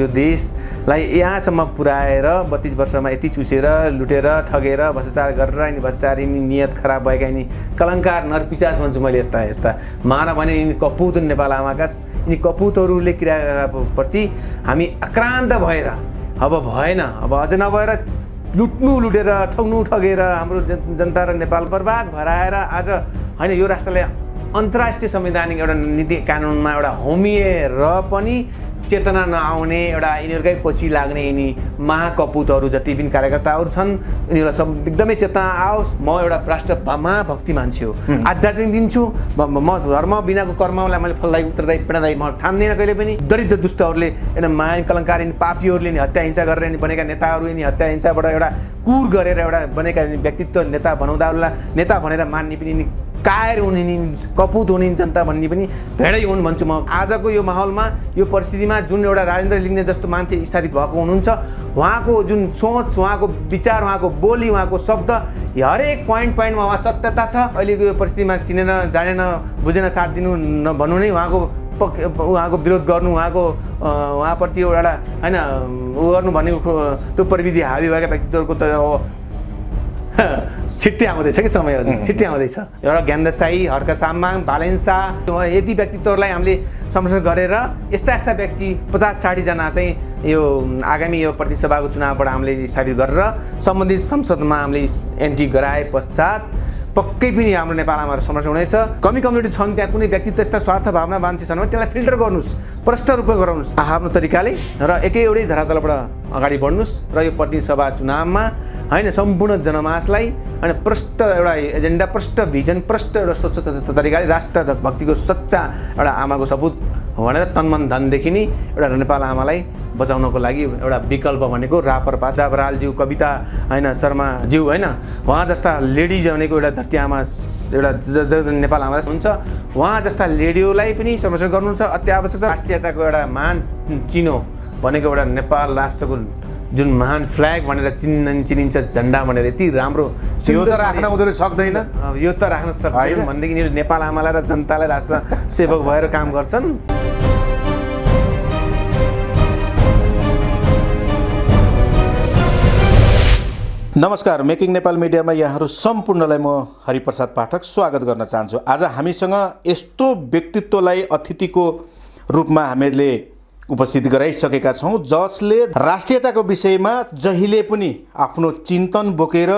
यो देशलाई यहाँसम्म पुर्याएर 32 वर्षमा यति चुसेर लुटेर ठगेर भ्रष्टाचार गरेर अनि भ्रष्टाचार यिनी नियत खराब भएका यिनी कलङ्कार नरपिचास भन्छु मैले यस्ता मानव भने यिनी कपुत नेपाल आमाका यिनी कपुतहरूले क्रियाप्रति हामी आक्रान्त भएर अब भएन अब अझ नभएर लुटेर ठगेर हाम्रो जनता र नेपाल बर्बाद भएर आएर आज होइन यो राष्ट्रलाई अन्तर्राष्ट्रिय संवैधानिक एउटा नीति कानुनमा एउटा होमिएर पनि चेतना नआउने एउटा यिनीहरूकै पछि लाग्ने यिनी महाकपुतहरू जति पनि कार्यकर्ताहरू छन् यिनीहरूलाई सब एकदमै चेतना आओस्। म एउटा राष्ट्र महाभक्ति मान्छे हो, आध्यात्मिक दिन्छु, म धर्म बिनाको कर्मलाई मैले फलदायी उत्तरदायी प्रेरणादायी म ठान्दिनँ कहिले पनि। दरिद्र दुष्टहरूले एउटा माया कलङ्कारी पापीहरूले नि हत्या हिंसा गरेर नि बनेका नेताहरू नि हत्या हिंसाबाट एउटा कुर गरेर एउटा बनेका व्यक्तित्व नेता बनाउँदाहरूलाई नेता भनेर मान्ने पनि नि कायर हुने नि कपुत हुने जनता भन्ने पनि भेडै हुन् भन्छु म। आजको यो माहौलमा यो परिस्थितिमा जुन एउटा राजेन्द्र लिङ्गे जस्तो मान्छे स्थापित भएको हुनुहुन्छ, उहाँको जुन सोच, उहाँको विचार, उहाँको बोली, उहाँको शब्द हरेक पोइन्टमा उहाँ सत्यता छ। अहिलेको यो परिस्थितिमा चिनेन जानेन बुझेन साथ दिनु नभन्नु नै उहाँको विरोध गर्नु, उहाँप्रति एउटा होइन उ गर्नु भनेको त्यो प्रविधि हावी भएका व्यक्तित्वहरूको त छिट्टै आउँदैछ कि समय छिट्टै आउँदैछ। एउटा ज्ञानदशाही, हर्क साम्माङ, भालेन्सा यति व्यक्तित्वहरूलाई हामीले संरक्षण गरेर यस्ता व्यक्ति 50-60 जना चाहिँ यो आगामी यो प्रतिसभाको चुनावबाट हामीले स्थापित गरेर सम्बन्धित संसदमा हामीले एन्ट्री गराए पश्चात पक्कै पनि हाम्रो नेपालमा संरक्षण हुनेछ। कम्युनिटी छन् त्यहाँ कुनै व्यक्तित्व यस्ता स्वार्थ भावना मान्छे छन् भने त्यसलाई फिल्टर गर्नुहोस्, प्रष्ट रूपमा गराउनुहोस् आफ्नो तरिकाले र एउटै धरातलबाट अगाडि बढ्नुहोस् र यो प्रतिसभा चुनावमा होइन सम्पूर्ण जनमासलाई होइन प्रष्ट एउटा एजेन्डा, प्रष्ट भिजन, प्रष्ट एउटा स्वच्छ तरिकाले राष्ट्रभक्तिको सच्चा एउटा आमाको सपुत भनेर तनमन धनदेखि नै एउटा नेपाल आमालाई बचाउनको लागि एउटा विकल्प भनेको रापरपा बरालज्यू, कविता होइन शर्माज्यू होइन उहाँ जस्ता लेडिज भनेको एउटा धरती आमा एउटा नेपाल आमा हुन्छ, उहाँ जस्ता लेडीलाई पनि संरक्षण गर्नुहुन्छ अत्यावश्यक छ। राष्ट्रियताको एउटा महान चिनो भनेको एउटा नेपाल राष्ट्रको जुन महान फ्ल्याग भनेर चिनिन्छ झन्डा भनेर यति राम्रो यो त राख्न उनीहरू सक्दैन, यो त राख्न सक्दैन भनेदेखि यिनीहरू नेपाल आमालाई र जनतालाई राष्ट्र सेवक भएर काम गर्छन्। नमस्कार, मेकिङ नेपाल मिडियामा यहाँहरू सम्पूर्णलाई म हरिप्रसाद पाठक स्वागत गर्न चाहन्छु। आज हामीसँग यस्तो व्यक्तित्वलाई अतिथिको रूपमा हामीले उपस्थित गराइसकेका छौँ जसले राष्ट्रियताको विषयमा जहिले पनि आफ्नो चिन्तन बोकेर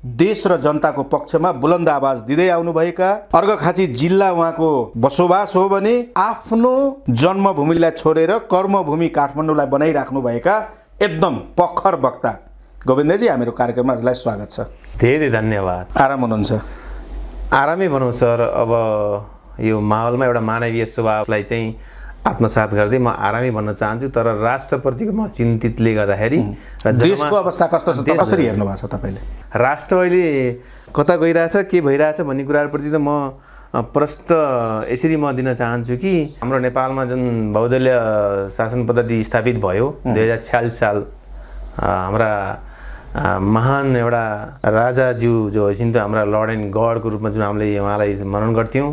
देश र जनताको पक्षमा बुलन्द आवाज दिँदै आउनुभएका, अर्घाखाँची जिल्ला उहाँको बसोबास हो भने आफ्नो जन्मभूमिलाई छोडेर कर्मभूमि काठमाडौँलाई बनाइराख्नुभएका एकदम प्रखर वक्ता गोविन्दजी हामीहरू कार्यक्रममा हजुरलाई स्वागत छ। धेरै धन्यवाद। आराम हुनुहुन्छ? आरामै भनौँ सर। अब यो माहौलमा एउटा मानवीय स्वभावलाई चाहिँ आत्मसात गर्दै म आरामै भन्न चाहन्छु, तर राष्ट्रप्रतिको म चिन्तितले गर्दाखेरि देशको अवस्था कस्तो छ कसरी हेर्नु भएको छ तपाईँले? राष्ट्र अहिले कता गइरहेछ, के भइरहेछ भन्ने कुराप्रति त म प्रष्ट यसरी म दिन चाहन्छु कि हाम्रो नेपालमा जुन बहुदलीय शासन पद्धति स्थापित भयो 2046 साल हाम्रा महान एउटा राजाज्यू जो हैसिन त हाम्रा लर्ड एन्ड गडको रूपमा जुन हामीले उहाँलाई मनन गर्थ्यौँ,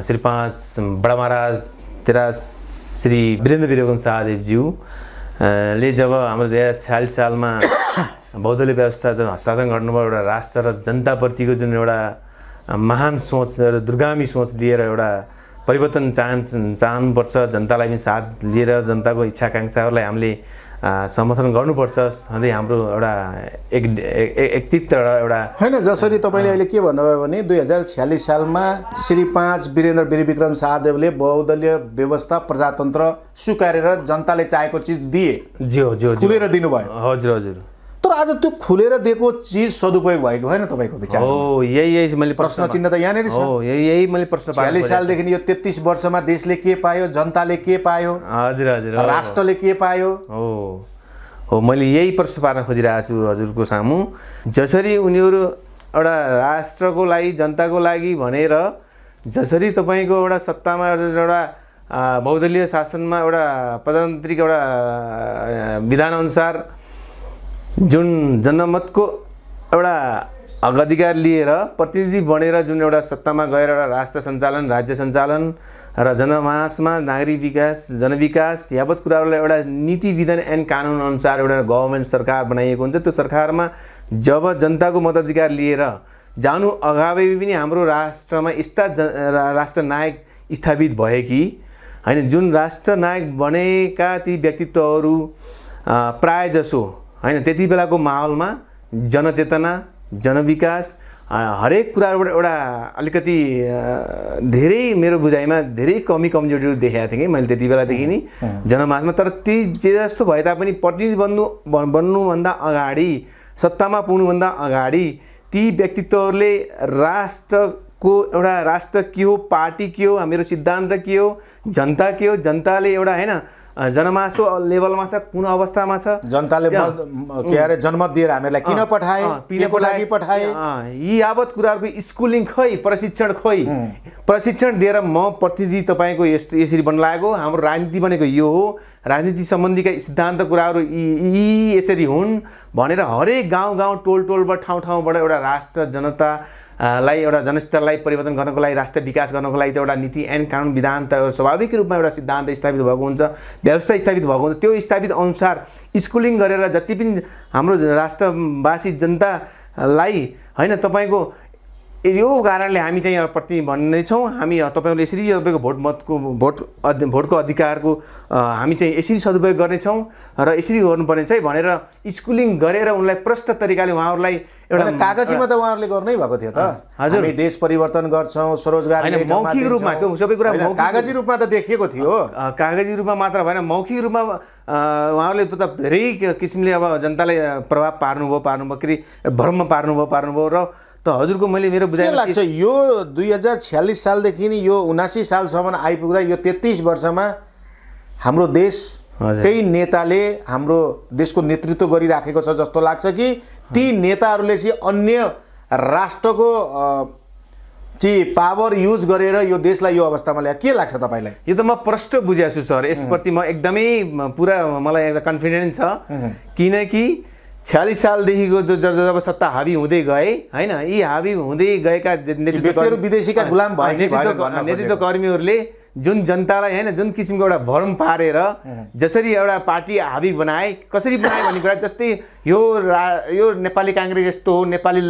श्री 5 बडा महाराज तेरा श्री वीरेन्द्र वीरगुण शाहदेवज्यू ले जब हाम्रो 2046 सालमा बहुदलीय व्यवस्था जुन हस्तान्तरण गर्नुभयो, एउटा राष्ट्र र जनताप्रतिको जुन एउटा महान सोच, एउटा दूरगामी सोच लिएर एउटा परिवर्तन चाहनुपर्छ, जनतालाई पनि साथ लिएर जनताको इच्छा आकाङ्क्षाहरूलाई हामीले समर्थन गर्नुपर्छ सधैँ हाम्रो एउटा एकतित्व एउटा होइन। जसरी तपाईँले अहिले के भन्नुभयो भने 2046 सालमा श्री 5 वीरेन्द्र वीरविक्रम शाहदेवले बहुदलीय व्यवस्था प्रजातन्त्र स्वीकारेर जनताले चाहेको चिज दिए, खुलेर दिनुभयो। हजुर। तर आज त्यो खुलेर दिएको चिज सदुपयोग भएको भएन तपाईँको विचार? हो, यही मैले प्रश्न चिन्ह त यहाँनिर छ। हो, यही मैले प्रश्न 46 सालदेखि यो 33 वर्षमा देशले के पायो, जनताले के पायो, हजुर राष्ट्रले के पायो? हो मैले यही प्रश्न पार्न खोजिरहेको छु हजुरको सामु। जसरी उनीहरू एउटा राष्ट्रको लागि जनताको लागि भनेर जसरी तपाईँको एउटा सत्तामा एउटा बहुदलीय शासनमा एउटा प्रजातान्त्रिक एउटा विधानअनुसार जुन जनमतको एउटा अधिकार लिएर प्रतिनिधि बनेर जुन एउटा सत्तामा गएर एउटा राष्ट्र सञ्चालन, राज्य सञ्चालन र जनमासमा नागरिक विकास, जनविकास यावत कुराहरूलाई एउटा नीति विधान एन्ड कानुन अनुसार एउटा गभर्मेन्ट सरकार बनाइएको हुन्छ। त्यो सरकारमा जब जनताको मताधिकार लिएर जानु अगावै पनि हाम्रो राष्ट्रमा यस्ता राष्ट्रनायक स्थापित भए कि हैन, जुन राष्ट्रनायक बनेका ती व्यक्तित्वहरू प्रायःजसो हैन त्यति बेलाको माहौलमा जनचेतना, जनविकास हरेक कुराबाट एउटा अलिकति धेरै मेरो बुझाइमा धेरै कमजोरीहरू देखेको थिएँ कि मैले त्यति बेलादेखि नि जनमासमा। तर ती जे जस्तो भए तापनि प्रतिनिधि बन्नुभन्दा अगाडि, सत्तामा पुग्नुभन्दा अगाडि ती व्यक्तित्वहरूले राष्ट्रको एउटा राष्ट्र के हो, पार्टी के हो, मेरो सिद्धान्त के हो, जनता के हो, जनताले एउटा हैन जनमासको लेभलमा छ, कुन अवस्थामा छ, जनताले के अरे जनमत दिएर हामीलाई किन पठाए, पिनेको लागि पठाए, यी यावत कुराहरूको स्कुलिङ खै, प्रशिक्षण दिएर म प्रतिनिधि तपाईँको यसरी बन्न लागेको, हाम्रो राजनीति बनेको यो हो, राजनीति सम्बन्धीका सिद्धान्त कुराहरू यी यसरी हुन् भनेर हरेक गाउँ टोलबाट ठाउँबाट एउटा राष्ट्र जनतालाई एउटा जनस्तरलाई परिवर्तन गर्नको लागि, राष्ट्र विकास गर्नको लागि एउटा नीति एन्ड कानुन विधान त स्वाभाविक रूपमा एउटा सिद्धान्त स्थापित भएको हुन्छ, व्यवस्था स्थापित भएको हुन्छ। त्यो स्थापित अनुसार स्कुलिङ गरेर जति पनि हाम्रो राष्ट्रवासी जनतालाई हैन तपाईँको यो कारणले हामी चाहिँ प्रतिनिधि बन्नेछौँ, हामी तपाईँहरूले यसरी तपाईँको भोटको अधिकारको हामी चाहिँ यसरी सदुपयोग गर्नेछौँ र यसरी गर्नुपर्ने चाहिँ भनेर स्कुलिङ गरेर उनलाई प्रष्ट तरिकाले उहाँहरूलाई एउटा कागजीमा त उहाँहरूले गर्नै भएको थियो त। हजुर, हामी देश परिवर्तन गर्छौँ, स्वरोजगार मौखिक रूपमा त्यो सबै कुरा कागजी रूपमा त देखिएको थियो। कागजी रूपमा मात्र भएन, मौखिक रूपमा उहाँहरूले त धेरै किसिमले अब जनतालाई प्रभाव पार्नुभयो के अरे भ्रममा पार्नुभयो र त हजुरको मैले मेरो बुझाइ लाग्छ यो 2046 सालदेखि नि यो 79 सालसम्म आइपुग्दा यो 33 वर्षमा हाम्रो देश केही नेताले हाम्रो देशको नेतृत्व गरिराखेको छ जस्तो लाग्छ कि ती नेताहरूले चाहिँ अन्य राष्ट्रको चाहिँ पावर युज गरेर यो देशलाई यो अवस्थामा ल्याए। के लाग्छ तपाईँलाई? यो त म प्रष्ट बुझेको छु सर, यसप्रति म एकदमै पुरा मलाई एकदम कन्फिडेन्स छ, किनकि 46 सालदेखिको जब सत्ता हावी हुँदै गए हैन, यी हावी हुँदै गएका नेतृत्वहरू विदेशीका गुलाम भए नेतृत्वकर्मीहरूले जुन जनतालाई हैन जुन किसिमको एउटा भ्रम पारेर जसरी एउटा पार्टी हावी बनाए, कसरी बनाए भन्ने कुरा जस्तै यो नेपाली काङ्ग्रेस यस्तो हो, नेपाली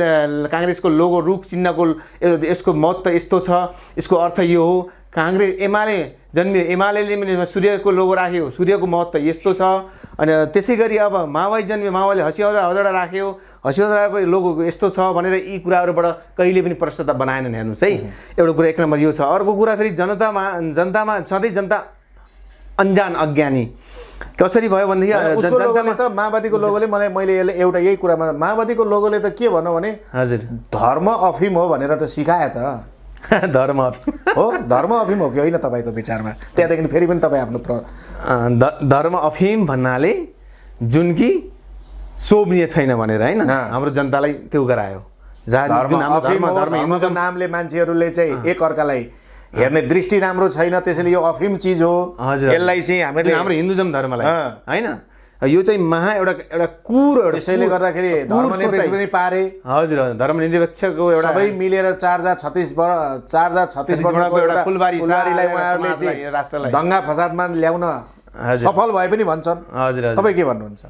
काङ्ग्रेसको लोगो रुख चिन्हको यसको महत्त्व यस्तो छ, यसको अर्थ यो हो। काङ्ग्रेस एमाले जन्मियो, एमाले सूर्यको लोगो राख्यो, सूर्यको महत्त्व यस्तो छ। अनि त्यसै गरी अब माओवादी जन्मियो, माओवादीले हसिहौडा राख्यो, हसिहौडाको लोगो यस्तो छ भनेर यी कुराहरूबाट कहिले पनि प्रष्टता बनाएनन्। हेर्नुहोस् है, एउटा कुरा एक नम्बर यो छ। अर्को कुरा फेरि जनतामा सधैँ जनता अन्जान अज्ञानी कसरी भयो भनेदेखि जनतामा त माओवादीको लोगोले मैले एउटा यही कुरामा माओवादीको लोगोले त के भन्नु भने हजुर धर्म अफिम हो भनेर त सिकायो त। धर्म अफिम हो, धर्म अफिम हो कि होइन तपाईँको विचारमा? त्यहाँदेखि फेरि पनि तपाईँ आफ्नो धर्म अफिम भन्नाले जुन कि शोभनीय छैन भनेर हैन हाम्रो जनतालाई त्यो गरायो। धर्मको नामले मान्छेहरूले चाहिँ एक अर्कालाई हेर्ने दृष्टि राम्रो छैन, त्यसैले यो अफिम चिज हो, यसलाई चाहिँ हाम्रो हिन्दुजम धर्मलाई हैन यो चाहिँ एउटा कुर एउटा त्यसैले गर्दाखेरि धर्मनिरपेक्ष पनि पारे। हजुर, धर्मनिरपेक्षको एउटा सबै मिलेर 4036 वर्षको एउटा फुलबारीलाई उहाँहरूले चाहिँ राष्ट्रलाई दङ्गा फसादमा ल्याउन सफल भए पनि भन्छन्। हजुर, तपाईँ के भन्नुहुन्छ?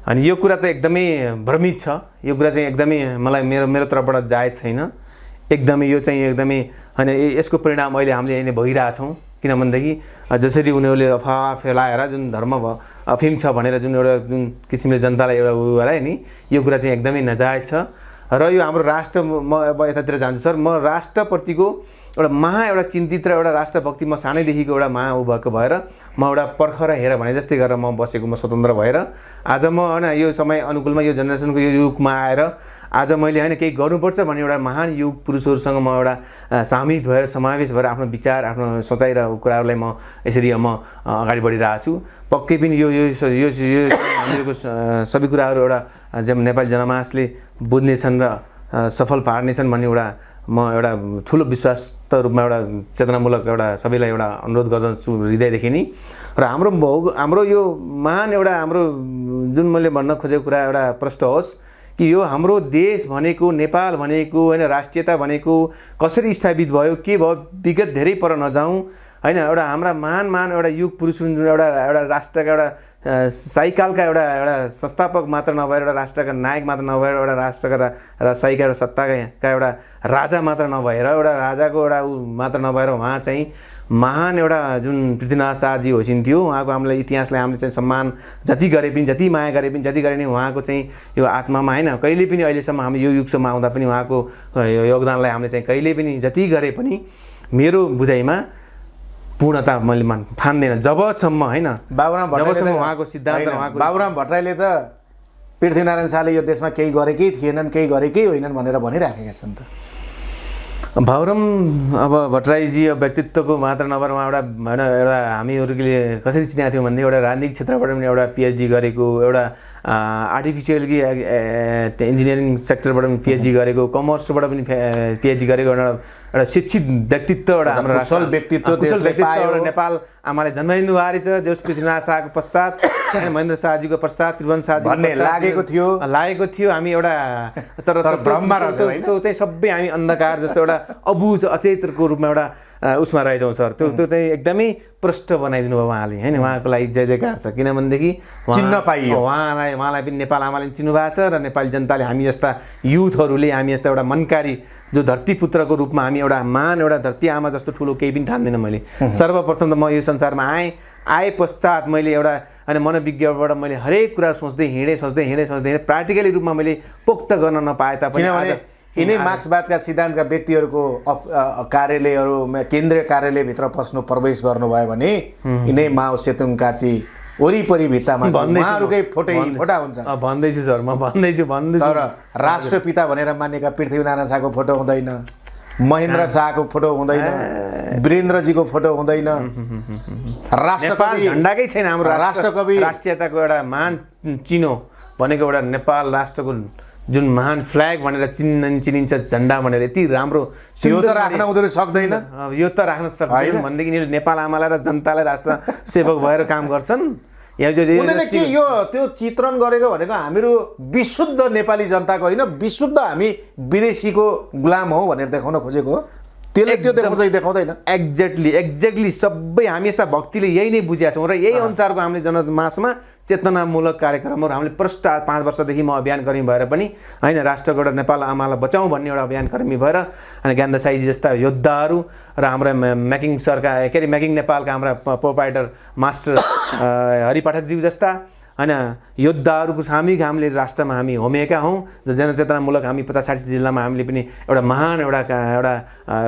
अनि यो कुरा त एकदमै भ्रमित छ। यो कुरा चाहिँ एकदमै मलाई मेरो तर्फबाट जायज छैन। एकदमै यो चाहिँ एकदमै हैन, यसको परिणाम अहिले हामीले यहाँ भइरहेछौँ। किनभनेदेखि जसरी उनीहरूले अफवाह फैलाएर जुन धर्म अफिम छ भनेर जुन किसिमले जनतालाई एउटा उयो गरायो नि, यो कुरा चाहिँ एकदमै नाजायज छ। र यो हाम्रो राष्ट्र, म अब यतातिर जान्छु सर, म राष्ट्रप्रतिको एउटा चिन्तित र एउटा राष्ट्रभक्ति म सानैदेखिको एउटा ऊ भएको भएर म एउटा पर्ख र हेर भने जस्तै गरेर म बसेको, म स्वतन्त्र भएर आज म हैन यो समय अनुकूलमा यो जेनेरेसनको यो युगमा आएर आज मैले हैन केही गर्नुपर्छ भन्ने एउटा महान युग पुरुषहरूसँग म एउटा समावेश भएर आफ्नो विचार, आफ्नो सोचाइ र कुराहरूलाई म यसरी म अगाडि बढिरहेको छु। पक्कै पनि यो हामीहरूको सबै कुराहरू एउटा नेपाली जनमासले बुझ्नेछन् र सफल पार्नेछन् भन्ने एउटा ठुलो विश्वास रूपमा एउटा चेतनामूलक एउटा सबैलाई एउटा अनुरोध गर्दछु हृदयदेखि नै। र हाम्रो यो महान एउटा हाम्रो जुन मैले भन्न खोजेको कुरा एउटा प्रष्ट होस् कि यो हाम्रो देश भनेको नेपाल भनेको होइन राष्ट्रियता भनेको कसरी स्थापित भयो के भयो विगत धेरै पर नजाउँ होइन एउटा हाम्रा महान एउटा युग पुरुष जुन एउटा राष्ट्रका एउटा साइकालका एउटा संस्थापक मात्र नभएर एउटा राष्ट्रका नायक मात्र नभएर एउटा राष्ट्रका साइका एउटा सत्ताका एउटा राजा मात्र नभएर एउटा राजाको एउटा ऊ मात्र नभएर उहाँ चाहिँ महान एउटा जुन पृथ्वीनाथ शाहजी होसिन्थ्यो उहाँको हामीलाई इतिहासलाई हामीले चाहिँ सम्मान जति गरे पनि जति माया गरे पनि जति गरे पनि उहाँको चाहिँ यो आत्मामा होइन कहिले पनि अहिलेसम्म हामी यो युगसम्म आउँदा पनि उहाँको योगदानलाई हामीले चाहिँ कहिले पनि जति गरे पनि मेरो बुझाइमा पूर्णता मैले ठान्दैन जबसम्म होइन जबसम्म उहाँको सिद्धान्त उहाँको बाबुराम भट्टराईले त पृथ्वीनारायण शाहले यो देशमा केही गरेकै थिएनन् केही गरेकै होइनन् भनेर भनिराखेका छन् त बाबुराम अब भट्टराईजी व्यक्तित्वको मात्र नभएर उहाँ एउटा हामीहरूले कसरी चिनेको थियौँ भने एउटा राजनीतिक क्षेत्रबाट पनि एउटा पिएचडी गरेको एउटा आर्टिफिसियल कि इन्जिनियरिङ सेक्टरबाट पनि पिएचडी गरेको कमर्सबाट पनि पिएचडी गरेको एउटा शिक्षित व्यक्तित्व एउटा हाम्रो कुशल व्यक्तित्व एउटा नेपाल आमाले जन्माइदिनु भएको रहेछ जस पृथ्वीनाथ शाहको पश्चात महेन्द्र शाहजीको पश्चात त्रिभुवन शाहजी भन्ने लागेको थियो हामी एउटा तर भ्रममा रहेछौँ त्यो चाहिँ सबै हामी अन्धकार जस्तो एउटा अबुझ अचेतको रूपमा एउटा उसमा रहेछौँ सर त्यो चाहिँ एकदमै प्रष्ट बनाइदिनु भयो उहाँले होइन उहाँको लागि जय जयकार छ किनभनेदेखि चिन्न पाइयो उहाँलाई पनि नेपाल आमाले चिन्नु भएको छ र नेपाली जनताले हामी जस्ता युथहरूले हामी जस्ता एउटा मनकारी जो धरतीपुत्रको रूपमा हामी एउटा महान एउटा धरती आमा जस्तो ठुलो केही पनि ठान्दिनँ मैले सर्वप्रथम त म यो संसारमा आए पश्चात मैले एउटा अनि मनोविज्ञबाट मैले हरेक कुरा सोच्दै हिँडेँ प्र्याक्टिकली रूपमा मैले पोक्त गर्न नपाए तापनि यिनै मार्क्सवादका सिद्धान्तका व्यक्तिहरूको कार्यालयहरू केन्द्रीय कार्यालयभित्र पस्नु प्रवेश गर्नुभयो भने यिनै माओ सेतुङ काची वरिपरि भित्तामा उहाँहरूकै फोटा हुन्छ भन्दैछु सर म भन्दैछु तर राष्ट्रपिता भनेर मानेका पृथ्वीनारायण शाहको फोटो हुँदैन महेन्द्र शाहको फोटो हुँदैन वीरेन्द्रजीको फोटो हुँदैन राष्ट्रकवि झन्डाकै छैन हाम्रो राष्ट्रकवि राष्ट्रियताको एउटा महान चिनो भनेको एउटा नेपाल राष्ट्रको जुन महान फ्ल्याग भनेर चिनिन्छ झन्डा भनेर यति राम्रो यो त राख्न उनीहरू सक्दैन यो त राख्न सक्दैन भनेदेखि यिनीहरू नेपाल आमालाई र जनतालाई राष्ट्र सेवक भएर काम गर्छन् के यो त्यो चित्रण गरेको भनेको हामीहरू विशुद्ध नेपाली जनताको होइन विशुद्ध हामी विदेशीको गुलाम हौ भनेर देखाउन खोजेको त्यसले त्यो देखाउँदैन एक्ज्याक्टली सबै हामी यस्ता भक्तिले यही नै बुझेका छौँ र यही अनुसारको हामीले जनमासमा चेतनामूलक कार्यक्रमहरू हामीले प्रष्ट 5 वर्षदेखि म अभियानकर्मी भएर पनि होइन राष्ट्रको एउटा नेपाल आमालाई बचाउँ भन्ने एउटा अभियानकर्मी भएर अनि ज्ञानद साईजी जस्ता योद्धाहरू र हाम्रा मेकिङ सरका के अरे मेकिङ नेपालका हाम्रा प्रोपाइटर मास्टर हरिपाठकज्यू जस्ता होइन योद्धाहरूको हामीले राष्ट्रमा हामी होमिएका हौँ जनचेतनामूलक हामी 50-60 जिल्लामा हामीले पनि एउटा महान एउटा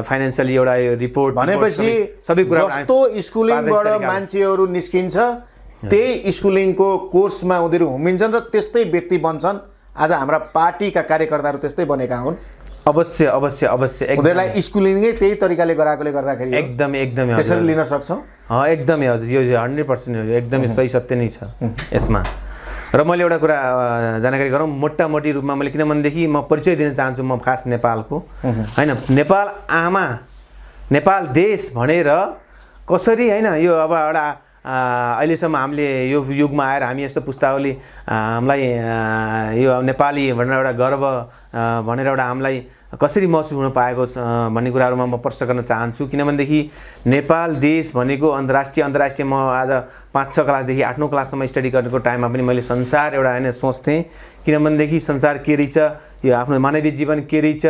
फाइनेन्सियली एउटा रिपोर्ट भनेपछि सबै कुरा जस्तो स्कुलिङबाट मान्छेहरू निस्किन्छ त्यही स्कुलिङको कोर्समा उनीहरू होमिन्छन् र त्यस्तै व्यक्ति बन्छन् आज हाम्रा पार्टीका कार्यकर्ताहरू त्यस्तै बनेका हुन् अवश्य उनीहरूलाई स्कुलिङै त्यही तरिकाले गराएकोले गर्दाखेरि एकदमै त्यसरी लिन सक्छौँ एकदमै हजुर यो 100% एकदमै सही सत्य नै छ यसमा र मैले एउटा कुरा जानकारी गरौँ मोटामोटी रूपमा मैले किनभनेदेखि म परिचय दिन चाहन्छु म खास नेपालको होइन नेपाल आमा नेपाल देश भनेर कसरी होइन यो अब एउटा अहिलेसम्म हामीले यो युगमा आएर हामी यस्तो पुस्तावली हामीलाई यो नेपाली भनेर एउटा गर्व भनेर एउटा हामीलाई कसरी महसुस हुन पाएको छ भन्ने कुराहरूमा म प्रश्न गर्न चाहन्छु किनभनेदेखि नेपाल देश भनेको अन्तर्राष्ट्रिय म आज 5-6 क्लासदेखि 8-9 क्लाससम्म स्टडी गरेको टाइममा पनि मैले संसार एउटा होइन सोच्थेँ किनभनेदेखि संसार के रहेछ यो आफ्नो मानवीय जीवन के रहेछ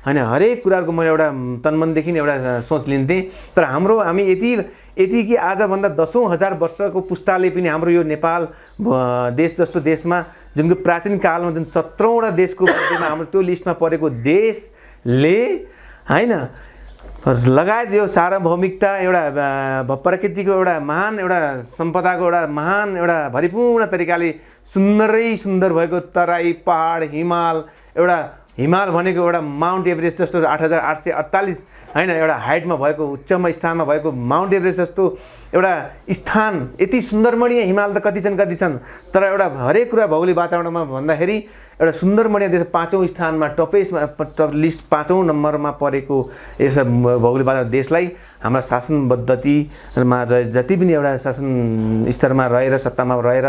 होइन हरेक कुराहरूको मैले एउटा तन्मनदेखि नै एउटा सोच लिन्थेँ तर हामी यति कि आजभन्दा 10,000 वर्षको पुस्ताले पनि हाम्रो यो नेपाल देश जस्तो देशमा जुनको प्राचीन कालमा जुन 17वटा देशको मध्येमा हाम्रो त्यो लिस्टमा परेको देशले होइन लगायत यो सार्वभौमिकता एउटा प्रकृतिको एउटा महान एउटा सम्पदाको एउटा महान एउटा भरिपूर्ण तरिकाले सुन्दर भएको तराई पहाड हिमाल भनेको एउटा माउन्ट एभरेस्ट जस्तो 8,848 होइन एउटा हाइटमा भएको उच्चमा स्थानमा भएको माउन्ट एभरेस्ट जस्तो एउटा स्थान यति सुन्दरमणीय हिमाल त कति छन् तर एउटा हरेक कुरा भौगोलिक वातावरणमा भन्दाखेरि एउटा सुन्दरमणीय देश 5औं स्थानमा टपेस्टमा लिस्ट 5औं नम्बरमा परेको यस भौगोलिक वातावरण देशलाई हाम्रा शासन पद्धतिमा जति पनि एउटा शासन स्तरमा रहेर सत्तामा रहेर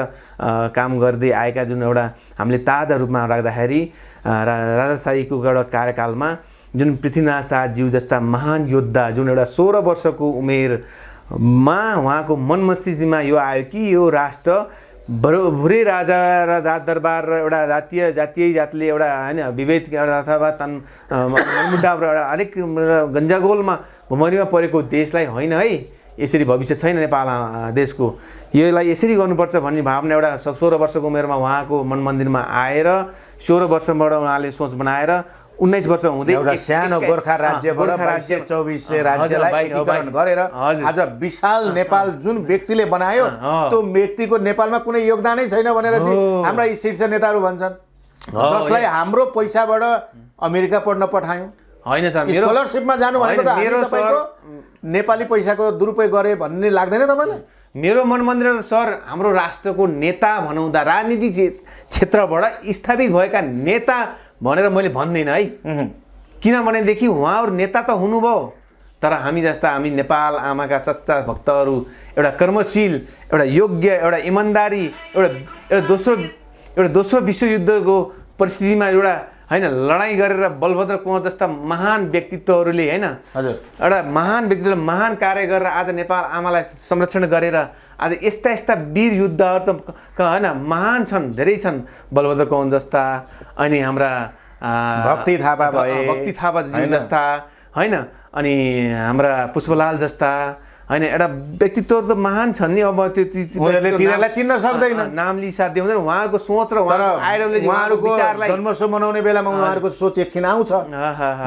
काम गर्दै आएका जुन एउटा हामीले ताजा रूपमा राख्दाखेरि राजाशाहीको एउटा कार्यकालमा जुन पृथ्वीनाथ शाहज्यू जस्ता महान योद्धा जुन एउटा 16 वर्षको उमेरमा उहाँको मन मस्तिष्कमा यो आयो कि यो राष्ट्र भुरै राजा र राजदरबार र एउटा जातीय जातले एउटा होइन विभेद अथवा मुद्दा एउटा अलिक गन्जागोलमा भुमरीमा परेको देशलाई होइन है, यसरी भविष्य छैन नेपाल देशको, यसलाई यसरी गर्नुपर्छ भन्ने भावना एउटा 16 वर्षको उमेरमा उहाँको मन मन्दिरमा आएर 16 वर्षबाट उहाँले सोच बनाएर 19 वर्ष हुँदै एउटा सानो गोर्खा राज्यबाट 2200 राज्यलाई एकीकरण गरेर आज विशाल नेपाल जुन व्यक्तिले बनायो त्यो व्यक्तिको नेपालमा कुनै योगदानै छैन भनेर चाहिँ हाम्रा यी शीर्ष नेताहरू भन्छन्, जसलाई हाम्रो पैसाबाट अमेरिका पढ्न पठायौँ। होइन सर, स्कलरसिपमा जानु भनेको त मेरो तपाईँको नेपाली पैसाको दुरुपयोग गरे भन्ने लाग्दैन तपाईँलाई? मेरो मन मन्दिर सर हाम्रो राष्ट्रको नेता भनौँदा राजनीतिक क्षेत्रबाट स्थापित भएका नेता भनेर मैले भन्दिनँ है, किनभनेदेखि उहाँहरू नेता त हुनुभयो तर हामी जस्ता हामी नेपाल आमाका सच्चा भक्तहरू एउटा कर्मशील एउटा योग्य एउटा इमान्दारी एउटा दोस्रो विश्वयुद्धको परिस्थितिमा एउटा होइन लडाइँ गरेर बलभद्र कुँवर जस्ता महान व्यक्तित्वहरूले होइन एउटा महान व्यक्तित्वले महान कार्य गरेर आज नेपाल आमालाई संरक्षण गरेर आज यस्ता वीर युद्धहरू त होइन महान छन्, धेरै छन्, बलभद्र कुँवर जस्ता अनि हाम्रा भक्ति थापाजी जस्ता होइन अनि हाम्रा पुष्पलाल जस्ता होइन एउटा व्यक्तित्वहरू त महान छन् नि। अब त्यो तिनीहरूलाई चिन्न सक्दैन, नाम लिइसाध्य हुँदैन, उहाँहरूको सोच र उहाँको आइडियोलोजी उहाँहरूको जन्मोत्सव मनाउने बेलामा उहाँहरूको सोच एकछिन आउँछ,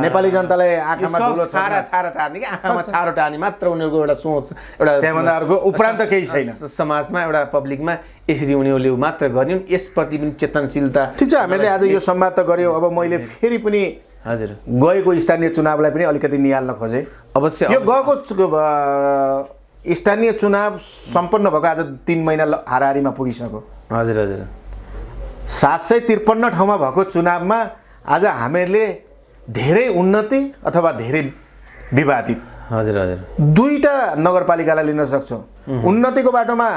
नेपाली जनतालाई आँखामा धुलो छारा टार्ने कि आँखामा छारो टार्ने मात्र उनीहरूको एउटा सोच, एउटा त्यहाँभन्दा अर्को उपरान्त केही छैन समाजमा एउटा पब्लिकमा यसरी उनीहरूले मात्र गर्ने, यसप्रति पनि चेतनशीलता। ठिक छ, हामीले आज यो संवाद त गऱ्यौँ, अब मैले फेरि पनि हजुर गएको स्थानीय चुनावलाई पनि अलिकति निहाल्न खोजेँ। अवश्य यो गएको स्थानीय चुनाव सम्पन्न भएको आज 3 महिना हाराहारीमा पुगिसक्यो। हजुर हजुर 753 ठाउँमा भएको चुनावमा आज हामीहरूले धेरै उन्नति अथवा धेरै विवादित हजुर हजुर 2टा नगरपालिकालाई लिन सक्छौँ। उन्नतिको बाटोमा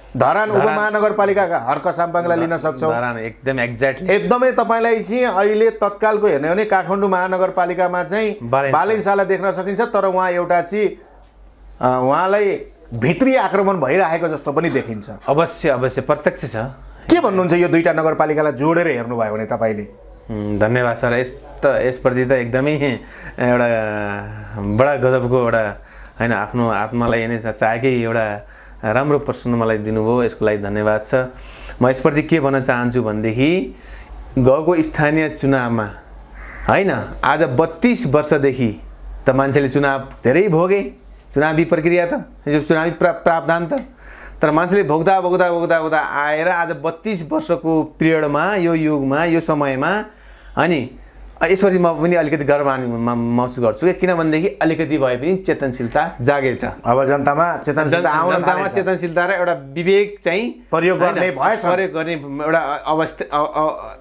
धरान उपमहानगरपालिकाका हर्क साम्पाङलाई लिन सक्छौँ, एकदम एक्ज्याक्टली एकदमै तपाईँलाई चाहिँ अहिले तत्कालको हेर्ने हो भने काठमाडौँ महानगरपालिकामा चाहिँ बालेन्सालाई देख्न सकिन्छ, तर उहाँ एउटा चाहिँ उहाँलाई भित्री आक्रमण भइरहेको जस्तो पनि देखिन्छ। अवश्य प्रत्यक्ष छ। के भन्नुहुन्छ यो 2टा नगरपालिकालाई जोडेर हेर्नुभयो भने तपाईँले? धन्यवाद सर, यसप्रति त एकदमै एउटा बडा गजबको एउटा होइन आफ्नो आत्मालाई नै चाहेकै एउटा राम्रो प्रश्न मलाई दिनुभयो, यसको लागि धन्यवाद छ। म यसप्रति के भन्न चाहन्छु भनेदेखि गएको स्थानीय चुनावमा होइन आज 32 वर्षदेखि त मान्छेले चुनाव धेरै भोगे, चुनावी प्रक्रिया त यो चुनावी प्रावधान त, तर मान्छेले भोग्दा आएर आज 32 वर्षको पिरियडमा यो युगमा यो समयमा अनि यसरी म पनि अलिकति गर्व महसुस गर्छु किनभनेदेखि अलिकति भए पनि चेतनशीलता जागेछ। अब जनतामा चेतनशीलता र एउटा विवेक चाहिँ प्रयोग गर्ने एउटा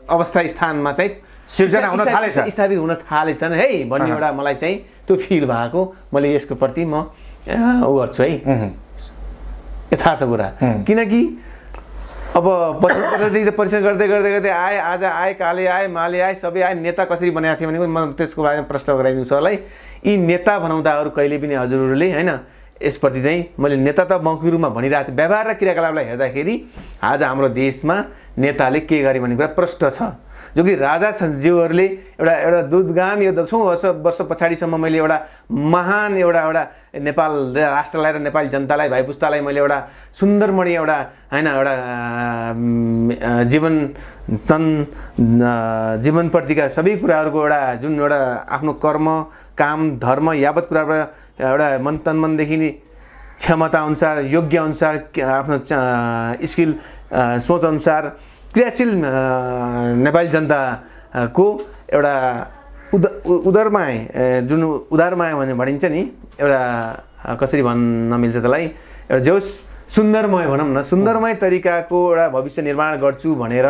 अवस्था स्थानमा चाहिँ सिर्जना हुन थालेछ, स्थापित हुन थालेछन् है भन्ने एउटा मलाई चाहिँ त्यो फिल भएको, मैले यसको प्रति म उ गर्छु है यथार्थ कुरा। किनकि अब 25 वर्षदेखि परिश्रम गर्दै आए, आज आए, काले आए, माले आए, सबै आए, नेता कसरी बनाएको थियो भने म त्यसको बारेमा प्रश्न गराइदिन्छु सरलाई। यी नेता बनाउँदाहरू कहिले पनि हजुरहरूले होइन यसप्रति चाहिँ मैले नेता त मौखिक रूपमा भनिरहेको छु, व्यवहार र क्रियाकलापलाई हेर्दाखेरि आज हाम्रो देशमा नेताले के गरे भन्ने कुरा प्रष्ट छ। जो कि राजा ज्यूहरूले एउटा दूरगामी यो 10औं वर्ष पछाडिसम्म मैले एउटा महान एउटा नेपाल राष्ट्रलाई र नेपाली जनतालाई भाइ पुस्तालाई मैले एउटा सुन्दरमणि एउटा होइन एउटा जीवनप्रतिका सबै कुराहरूको एउटा जुन एउटा आफ्नो कर्म काम धर्म यावत कुराबाट एउटा तन मनदेखि नै क्षमता अनुसार योग्य अनुसार आफ्नो स्किल सोच अनुसार क्रियाशील नेपाली जनताको एउटा उदारमाय जुन उदारमाय भने भनिन्छ नि एउटा कसरी भन्न मिल्छ त्यसलाई एउटा जो सुन्दरमय भनौँ न सुन्दरमय तरिकाको एउटा भविष्य निर्माण गर्छु भनेर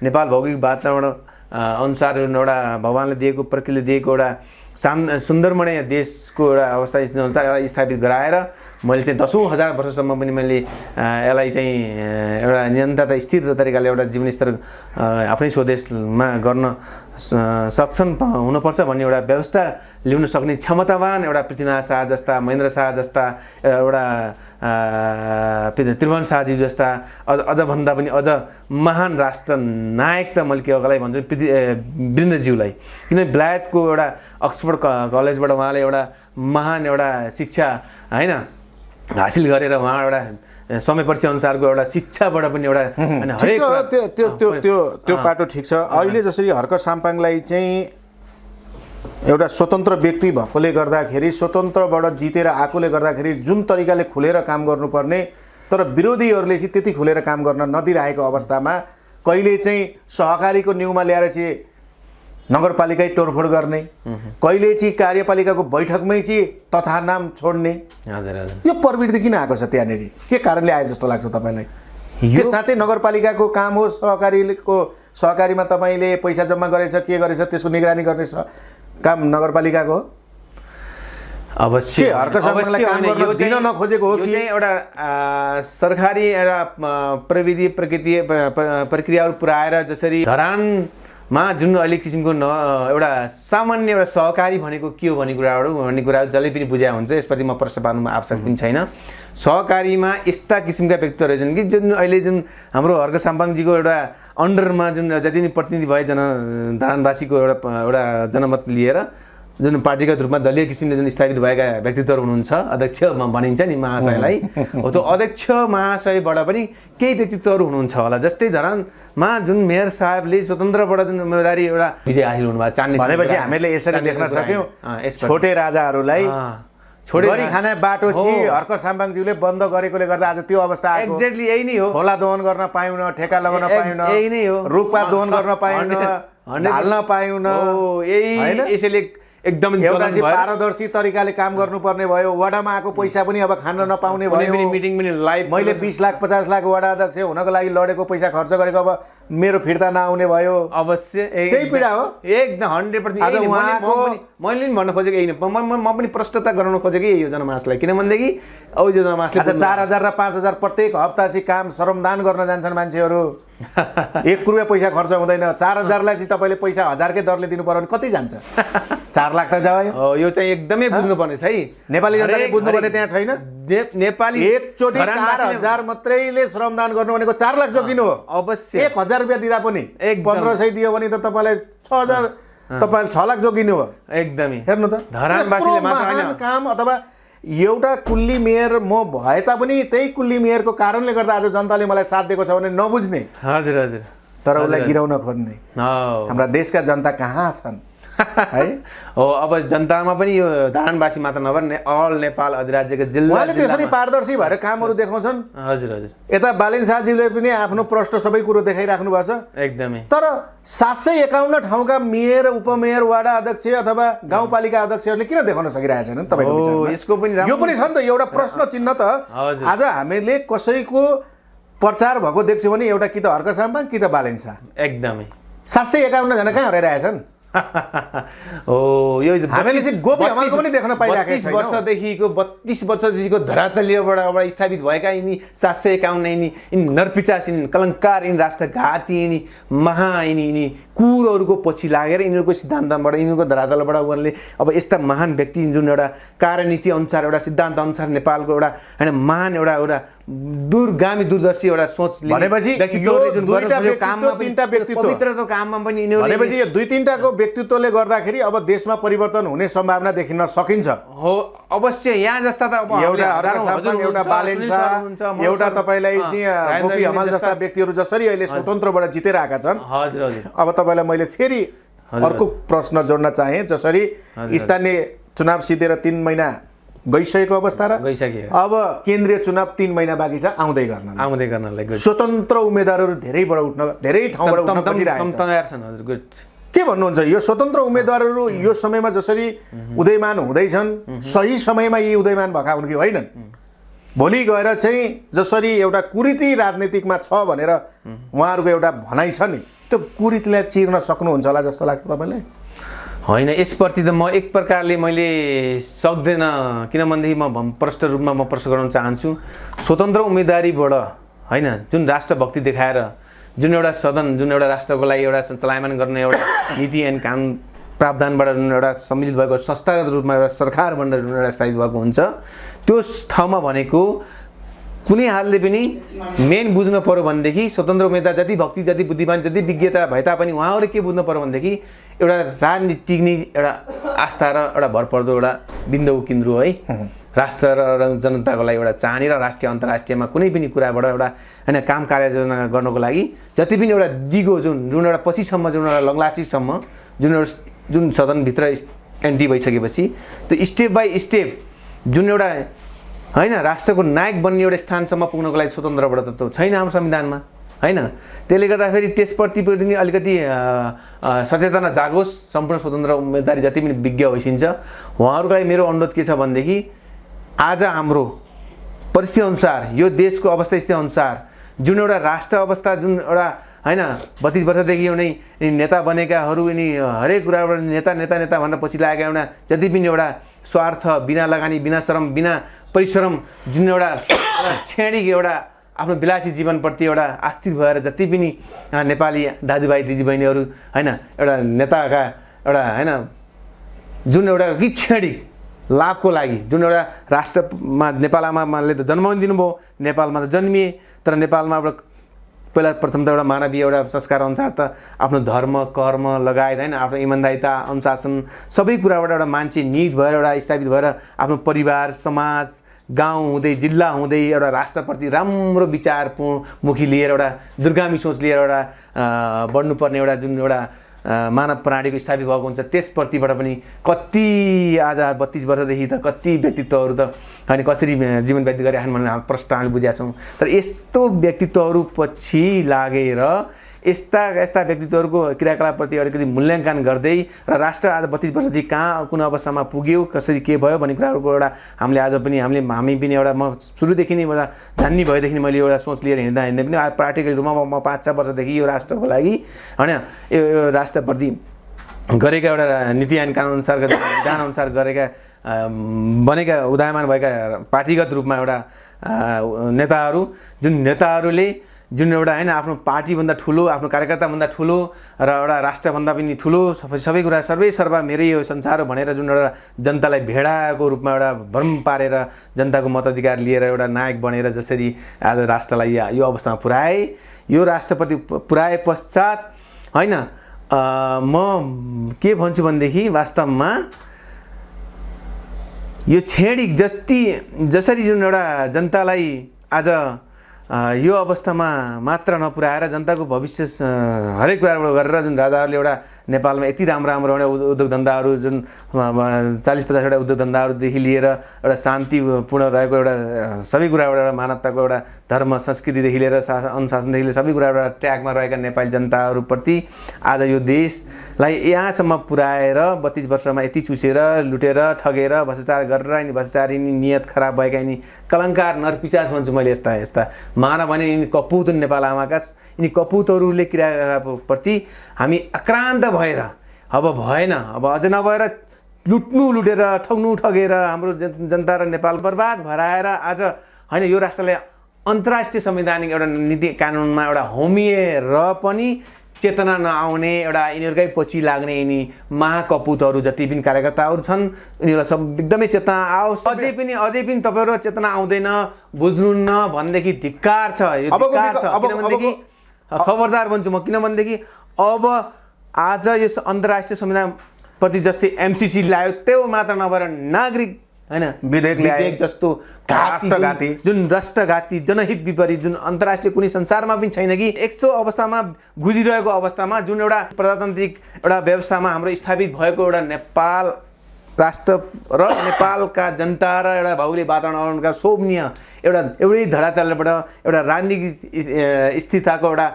नेपाल भौगोलिक वातावरण अनुसार एउटा भगवानले दिएको प्रकृतिले दिएको एउटा सुन्दरमय देशको एउटा अवस्था अनुसार यसलाई स्थापित गराएर मैले चाहिँ 10,000 वर्षसम्म पनि मैले यसलाई चाहिँ एउटा निरन्तरता स्थिर तरिकाले एउटा जीवनस्तर आफ्नै स्वदेशमा गर्न सक्षम हुनुपर्छ भन्ने एउटा व्यवस्था ल्याउन सक्ने क्षमतावान एउटा पृथ्वीनाथ शाह जस्ता, महेन्द्र शाह जस्ता, एउटा त्रिभुवन शाहजी जस्ता अझ भन्दा पनि अझ महान राष्ट्र नायक त मैले कसलाई भन्छु वीरेन्द्रज्यूलाई। किनभने बेलायतको एउटा अक्सफोर्ड कलेजबाट उहाँले एउटा महान एउटा शिक्षा होइन हासिल गरेर उहाँ एउटा समयपछि अनुसारको एउटा शिक्षाबाट पनि एउटा हरेक त्यो पाटो ठिक छ। अहिले जसरी हर्क साम्पाङलाई चाहिँ एउटा स्वतन्त्र व्यक्ति भएकोले गर्दाखेरि, स्वतन्त्रबाट जितेर आएकोले गर्दाखेरि जुन तरिकाले खुलेर काम गर्नुपर्ने तर विरोधीहरूले चाहिँ त्यति खुलेर काम गर्न नदिरहेको अवस्थामा कहिले चाहिँ सहकारीको न्युमा ल्याएर चाहिँ नगरपालिकै तोडफोड गर्ने, कहिले चाहिँ कार्यपालिकाको बैठकमै चाहिँ तथा नाम छोड्ने, यो प्रवृत्ति किन आएको छ त्यहाँनिर? के कारणले आयो जस्तो लाग्छ तपाईँलाई? यो साँच्चै नगरपालिकाको काम हो? सहकारीमा तपाईँले पैसा जम्मा गरेछ, के गरेछ, त्यसको निगरानी गर्ने काम नगरपालिकाको हो? अवश्य हर्क साम्पाङलाई काम गर्न दिन नखोजेको हो कि एउटा सरकारी एउटा प्रविधि प्रक्रियाहरू पुऱ्याएर जसरी धरानमा जुन अहिले किसिमको एउटा सामान्य एउटा सहकारी भनेको के हो भन्ने कुरा जसले पनि बुझाए हुन्छ, यसप्रति म प्रश्न पार्नुमा आवश्यक पनि छैन। सहकारीमा यस्ता किसिमका व्यक्तित्व रहेछन् कि जुन अहिले जुन हाम्रो हर्क साम्पाङजीको एउटा अन्डरमा जुन जति पनि प्रतिनिधि भए धरानवासीको एउटा जनमत लिएर जुन पार्टीगत रूपमा दलीय किसिमले जुन स्थापित भएका व्यक्तित्वहरू हुनुहुन्छ, अध्यक्ष भनिन्छ नि महाशयलाई, हो त्यो अध्यक्ष महाशयबाट पनि केही व्यक्तित्वहरू हुनुहुन्छ होला। जस्तै धरानमा जुन मेयर साहबले स्वतन्त्रबाट जुन उम्मेदवारी एउटा विजय हासिल हुनुभयो चान्ने भनेपछि हामीले यसरी देख्न सक्यौँ छोटे राजाहरूलाई गरी खाने बाटो चाहिँ हर्क साम्पाङज्यूले बन्द गरेकोले गर्दा आज त्यो अवस्था आएको। एक्ज्याक्टली यही नै हो। खोला दोहन गर्न पाएन, ठेका लगाउन पाएन, यही नै हो। रुखपात दोहन गर्न पाएन, ढाल्न पाएन, यही यसैले एकदम एउटा चाहिँ पारदर्शी तरिकाले काम गर्नुपर्ने भयो। वडामा आएको पैसा पनि अब खान नपाउने भयो। मिटिङ पनि लाइभ मैले 20 लाख 50 लाख वडा अध्यक्ष हुनको लागि लडेको पैसा खर्च गरेको अब मेरो फिर्ता नआउने भयो। अवश्य त्यही पीडा हो एकदम 100%। मैले पनि भन्न खोजेको यही नै, म पनि प्रष्टता गराउन खोजेको यही हो जनमासलाई। किनभनेदेखि अब यो जनमासले 4000 र 5000 प्रत्येक हप्ता चाहिँ काम श्रमदान गर्न जान्छन् मान्छेहरू। 1 रुपियाँ पैसा खर्च हुँदैन। 4000लाई चाहिँ तपाईँले पैसा 1000कै दरले दिनु पर्यो भने कति जान्छ? 4 लाख त जायो। यो चाहिँ एकदमै बुझ्नुपर्ने छ है। नेपाली जनताले बुझ्नुपर्ने त्यहाँ छैन। नेपाली एकचोटि 4000 मात्रैले श्रमदान गर्नु भनेको 4 लाख जोगिनु हो। अवश्य 1000 रुपियाँ दिँदा पनि 1500 दियो भने त तपाईँलाई 6000 तपाईले 6 लाख जोगिनु हो। एकदमै हेर्नु त धरानवासीले मात्र हैन काम अथवा एउटा कुल्ली मेयर म भए तापनि त्यही कुल्ली मेयरको कारणले गर्दा आज जनताले मलाई साथ दिएको छ भने नबुझ्ने। हजुर हजुर। तर उसलाई गिराउन खोज्ने हाम्रा देशका जनता कहाँ छन् है? हो अब जनतामा पनि यो धरानवासी मात्र नभएर अल नेपाल अधिराज्यका जिल्ला उहाँले त्यसरी पारदर्शी भएर कामहरू देखाउँछन्। हजुर हजुर। यता बालेन शाहजीले पनि आफ्नो प्रश्न सबै कुरो देखाइराख्नु भएको छ एकदमै। तर 751 ठाउँका मेयर, उपमेयर, वार्ड अध्यक्ष अथवा गाउँपालिका अध्यक्षहरूले किन देखाउन सकिरहेका छैनन् तपाईँको विचारमा? यसको पनि यो पनि छ नि त एउटा प्रश्न चिन्ह त। आज हामीले कसैको प्रचार भएको देख्छौँ भने एउटा कि त हर्क साम्पाङ कि त बालेन शाह। एकदमै 751 जना कहाँ हराइरहेछन्? हो यो हामीले चाहिँ गोपी हमालको पनि देख्न पाइरहेका छैनौँ। 32 वर्षदेखिको धरातलीबाट स्थापित भएका यिनी 751 यिनी नरपिचास, यिनी कलङ्कार, यिनी राष्ट्रघाती, यिनी यिनी कुरहरूको पछि लागेर यिनीहरूको सिद्धान्तबाट, यिनीहरूको धरातलबाट उहाँले अब यस्ता महान व्यक्ति जुन एउटा कार्यनीति अनुसार, एउटा सिद्धान्त अनुसार नेपालको एउटा होइन महान एउटा दूरगामी दूरदर्शी एउटा सोच भनेपछि यो दुईटा काममा तीनटा व्यक्तित्व पवित्रताको काममा पनि यिनीहरू भनेपछि यो दुई तीनटाको व्यक्तित्वले गर्दाखेरि अब देशमा परिवर्तन हुने सम्भावना देखिन सकिन्छ। हो अवश्य। यहाँ जस्ता त अब एउटा हर्क साम्पाङ, एउटा बालेन शाह, एउटा तपाईलाई चाहिँ गोपी हमाल जस्ता व्यक्तिहरू जसरी अहिले स्वतन्त्रबाट जितेर आएका छन्। हजुर हजुर। अब तपाईलाई मैले फेरि अर्को प्रश्न जोड्न चाहे। जसरी स्थानीय चुनाव सिद्धेर 3 महिना गइसकेको अवस्था र अब केन्द्रीय चुनाव 3 महिना बाँकी छ आउँदै गर्नलाई स्वतन्त्र उम्मेदवारहरू धेरै ठाउँबाट उठ्न खोजिरहेका छन्। हजुर गुड। के भन्नुहुन्छ यो स्वतन्त्र उम्मेदवारहरू यो समयमा जसरी उदयमान हुँदैछन्, सही समयमा यी उदयमान भएका हुन् कि होइनन्? भोलि गएर चाहिँ जसरी एउटा कुरीति राजनीतिकमा छ भनेर उहाँहरूको एउटा भनाइ छ नि, त्यो कुरीतिलाई चिर्न सक्नुहुन्छ होला जस्तो लाग्छ तपाईँलाई? होइन, यसप्रति त म एक प्रकारले मैले सक्दैन, किनभनेदेखि म प्रष्ट रूपमा म प्रश्न गर्न चाहन्छु। स्वतन्त्र उम्मेदवारीबाट होइन, जुन राष्ट्रभक्ति देखाएर जुन एउटा सदन, जुन एउटा राष्ट्रको लागि एउटा चलायमान गर्ने एउटा नीति एन्ड कानुन प्रावधानबाट जुन एउटा सम्मिलित भएको संस्थागत रूपमा एउटा सरकार बनेर जुन एउटा स्थापित भएको हुन्छ, त्यो ठाउँमा भनेको कुनै हालले पनि मेन बुझ्नु पर्यो भनेदेखि स्वतन्त्र उम्मेदवार जति भक्ति, जति बुद्धिमान, जति विज्ञता भए तापनि उहाँहरू के बुझ्नु पर्यो भनेदेखि एउटा राजनीतिक नै एउटा आस्था र एउटा भरपर्दो एउटा बिन्दु केन्द्र है। राष्ट्र र जनताको लागि एउटा चाहने र राष्ट्रिय अन्तर्राष्ट्रियमा कुनै पनि कुराबाट एउटा होइन काम कार्यायोजना गर्नको लागि जति पनि एउटा दिगो जुन एउटा पछिसम्म जुन एउटा लङलास्टिकसम्म जुन सदनभित्र एन्ट्री भइसकेपछि त्यो स्टेप बाई स्टेप जुन एउटा होइन राष्ट्रको नायक बन्ने एउटा स्थानसम्म पुग्नको लागि स्वतन्त्रबाट त छैन हाम्रो संविधानमा होइन। त्यसले गर्दाखेरि त्यसप्रति पनि अलिकति सचेतना जागोस्। सम्पूर्ण स्वतन्त्र उम्मेदवारी जति पनि विज्ञ होइसिन्छ उहाँहरूको लागि मेरो अनुरोध के छ भनेदेखि आज हाम्रो परिस्थिति अनुसार, यो देशको अवस्था स्थिति अनुसार जुन एउटा राष्ट्र अवस्था जुन एउटा होइन 32 वर्षदेखि एउटै नेता बनेकाहरू यिनी हरेक कुराबाट नेता नेता नेता भनेर पछि लागेका एउटा जति पनि एउटा स्वार्थ बिना लगानी, बिना श्रम, बिना परिश्रम जुन एउटा क्षणिक एउटा आफ्नो विलासी जीवनप्रति एउटा आस्थित भएर जति पनि नेपाली दाजुभाइ दिदीबहिनीहरू होइन एउटा नेताका एउटा होइन जुन एउटा क्षणिक लाभको लागि जुन एउटा राष्ट्रमा नेपाल आमाले त जन्म दिनुभयो, नेपालमा त जन्मिए, तर नेपालमा एउटा पहिला प्रथम त एउटा मानवीय एउटा संस्कार अनुसार त आफ्नो धर्म कर्म लगायत होइन आफ्नो इमान्दारिता अनुशासन सबै कुराबाट एउटा मान्छे निट भएर एउटा स्थापित भएर आफ्नो परिवार समाज गाउँ हुँदै जिल्ला हुँदै एउटा राष्ट्रप्रति राम्रो विचारमुखी लिएर एउटा दूरगामी सोच लिएर एउटा बढ्नुपर्ने एउटा जुन एउटा मानव प्राणीको स्थापित भएको हुन्छ त्यसप्रतिबाट पनि कति आज 32 वर्षदेखि त कति व्यक्तित्वहरू त अनि कसरी जीवन व्यतीत गरिराख्नु भनेर हामी प्रश्न हामीले बुझेका छौँ। तर यस्तो व्यक्तित्वहरू पछि लागेर यस्ता व्यक्तित्वहरूको क्रियाकलापप्रति अलिकति मूल्याङ्कन गर्दै र राष्ट्र आज 32 वर्षदेखि कहाँ कुन अवस्थामा पुग्यो कसरी के भयो भन्ने कुराहरूको एउटा हामीले आज पनि हामी पनि एउटा म सुरुदेखि नै एउटा जान्ने भएदेखि मैले एउटा सोच लिएर हिँड्दा पनि प्राक्टिकल रूपमा म 5-6 वर्षदेखि यो राष्ट्रको लागि होइन यो राष्ट्रप्रति गरेका एउटा नीति एन्ड कानुन अनुसार विधान अनुसार गरेका बनेका उदयमान भएका पार्टीगत रूपमा एउटा नेताहरूले जुन एउटा होइन आफ्नो पार्टीभन्दा ठुलो, आफ्नो कार्यकर्ताभन्दा ठुलो र एउटा राष्ट्रभन्दा पनि ठुलो सबै कुरा सर्वै मेरै यो संसार हो भनेर जुन एउटा जनतालाई भेडाको रूपमा एउटा भ्रम पारेर जनताको मताधिकार लिएर एउटा नायक बनेर जसरी आज राष्ट्रलाई यो अवस्थामा पुर्याए, यो राष्ट्रप्रति पुर्याए पश्चात होइन म के भन्छु भनेदेखि वास्तवमा यो क्षणिक जसरी जुन एउटा जनतालाई आज यो अवस्थामा मात्र नपुर्याएर जनताको भविष्य हरेक कुराबाट गरेर जुन राजाहरूले एउटा नेपालमा यति राम्रो एउटा उद्योग धन्दाहरू जुन 40-50वटा उद्योग धन्दाहरूदेखि लिएर एउटा शान्तिपूर्ण रहेको एउटा सबै कुराबाट एउटा मानवताको एउटा धर्म संस्कृतिदेखि लिएर अनुशासनदेखि लिएर सबै कुराबाट एउटा ट्र्याकमा रहेका नेपाली जनताहरूप्रति आज यो देशलाई यहाँसम्म पुर्याएर 32 वर्षमा यति चुसेर लुटेर ठगेर भ्रष्टाचार गरेर अनि भ्रष्टाचारी नियत खराब भएका यिनी कलङ्कार नरपिचास भन्छु मैले यस्ता मानव भने यिनी कपुत नेपाल आमाका यिनी कपुतहरूले क्रियाकलापप्रति हामी आक्रान्त भएर अब भएन, अब अझ नभएर लुटेर ठगेर हाम्रो जनता र नेपाल बर्बाद भएर आएर आज होइन यो राष्ट्रलाई अन्तर्राष्ट्रिय संवैधानिक एउटा नीति कानुनमा एउटा होमिएर पनि चेतना नआउने एउटा यिनीहरूकै पछि लाग्ने यिनी महाकपुतहरू जति पनि कार्यकर्ताहरू छन् यिनीहरूलाई सब एकदमै चेतना आओस्। अझै पनि तपाईँहरू चेतना आउँदैन बुझ्नुहुन्न भनेदेखि धिक्कार छ, यो धिक्कार छ। किनभनेदेखि खबरदार भन्छु म, किनभनेदेखि अब आज यस अन्तर्राष्ट्रिय संविधानप्रति जस्तै MCC ल्यायो त्यो मात्र नभएर नागरिक होइन विधेयक जस्तो घाती जुन राष्ट्रघाती जनहित विपरीत जुन अन्तर्राष्ट्रिय कुनै संसारमा पनि छैन कि यस्तो अवस्थामा गुजिरहेको अवस्थामा जुन एउटा प्रजातान्त्रिक एउटा व्यवस्थामा हाम्रो स्थापित भएको एउटा नेपाल राष्ट्र र नेपालका जनता र एउटा भौगोलिक वातावरणका शोभनीय एउटै धरातलबाट एउटा राजनीतिक स्थिरताको एउटा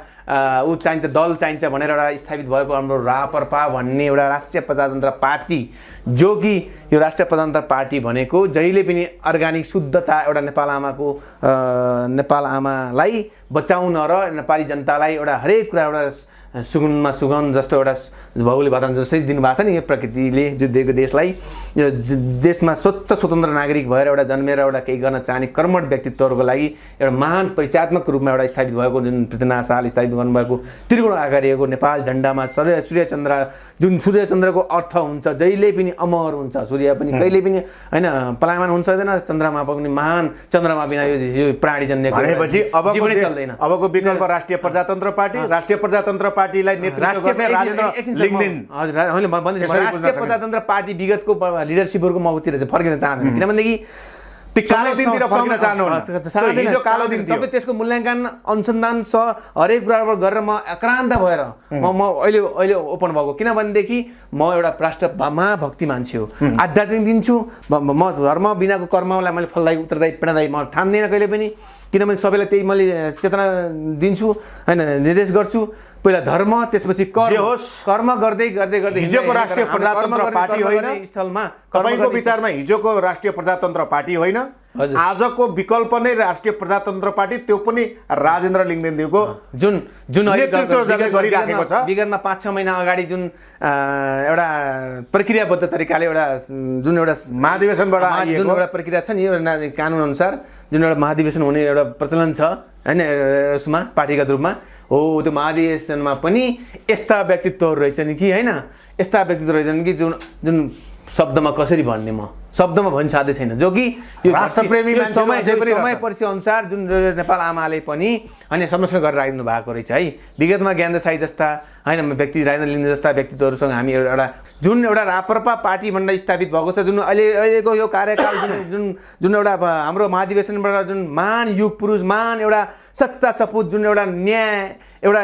चाहिन्छ दल चाहिन्छ भनेर एउटा स्थापित भएको हाम्रो राप्रपा भन्ने एउटा राष्ट्रिय प्रजातन्त्र पार्टी, जो कि यो राष्ट्रिय प्रजातन्त्र पार्टी भनेको जहिले पनि अर्ग्यानिक शुद्धता एउटा नेपाल आमालाई बचाउन र नेपाली जनतालाई एउटा हरेक कुरा एउटा सुगुनमा सुगन्ध जस्तो एउटा भौगोलिक वातावरण जस्तै दिनुभएको छ नि यो प्रकृतिले जो दिएको देशलाई, यो देशमा स्वच्छ स्वतन्त्र नागरिक भएर एउटा जन्मेर एउटा केही गर्न चाहने कर्मठ व्यक्तित्वहरूको लागि एउटा महान परिचयात्मक रूपमा एउटा स्थापित भएको जुन पृथ्वीनाथ शाहले स्थापित गर्नुभएको त्रिकोण आकारिएको नेपाल झन्डामा सूर्यचन्द्र, जुन सूर्यचन्द्रको अर्थ हुन्छ जहिले पनि अमर हुन्छ, सूर्य पनि कहिले पनि होइन पलायमान हुन्छ हुँदैन, चन्द्रमा पनि महान, चन्द्रमा बिना यो प्राणी जन्मेको भनेपछि चल्दैन। अबको विकल्प राष्ट्रिय प्रजातन्त्र पार्टी, राष्ट्रिय प्रजातन्त्र पार्टीलाई नेतृत्व गर्ने राजेन्द्र लिङ्गदेन। हजुर मैले भन्दैछु राष्ट्रिय प्रजातन्त्र पार्टी विगतको लिडरसिपहरूको मतिर चाहिँ फर्किन चाहँदैन, किनभनेदेखि कालो दिनतिर फर्किन चाहनुहुन्न। सबै त्यसको मूल्याङ्कन अनुसन्धान हरेक कुराबाट गरेर म आक्रान्त भएर म अहिले ओपन भएको, किनभनेदेखि म एउटा राष्ट्र महाभक्ति मान्छे हो, आध्यात्मिक दिन्छु म, धर्म बिनाको कर्मलाई मैले फलदायी उत्तरदायी प्रेरणादायी म ठान्दिनँ कहिले पनि, किनभने सबैलाई त्यही मैले चेतना दिन्छु होइन, निर्देश गर्छु। पहिला धर्म, त्यसपछि कर्म गर्दै गर्दै गर्दै हिजोको राष्ट्रिय प्रजातन्त्र पार्टी होइन स्थलमा तपाईँको विचारमा हिजोको राष्ट्रिय प्रजातन्त्र पार्टी होइन, आजको विकल्प नै राष्ट्रिय प्रजातन्त्र पार्टी, त्यो पनि राजेन्द्र लिङ्गदेनज्यूको जुन नेतृत्व गरिराखेको छ। विगतमा 5-6 महिना अगाडि जुन एउटा प्रक्रियाबद्ध तरिकाले एउटा जुन एउटा महाधिवेशनबाट जुन एउटा प्रक्रिया छ नि, एउटा कानुन अनुसार जुन एउटा महाधिवेशन हुने एउटा प्रचलन छ होइन उसमा पार्टीगत रूपमा, हो त्यो महाधिवेशनमा पनि यस्ता व्यक्तित्वहरू रहेछन् कि होइन, यस्ता व्यक्तित्व रहेछन् कि जुन शब्दमा कसरी भन्ने, म शब्दमा भन्न साध्य छैन, जो कि यो राष्ट्रप्रेमी समय परिस्थिति अनुसार जुन नेपाल आमाले पनि होइन संरक्षण गरेर राखिदिनु भएको रहेछ है। विगतमा ज्ञानदेव साई जस्ता होइन व्यक्ति, राजेन्द्र लिङ्गदेन जस्ता व्यक्तित्वहरूसँग हामी एउटा जुन एउटा राप्रपा पार्टी भनेर स्थापित भएको छ, जुन अहिलेको यो कार्यकाल जुन एउटा हाम्रो महाधिवेशनबाट जुन महान युग पुरुष, महान एउटा सच्चा सपुत, जुन एउटा न्याय, एउटा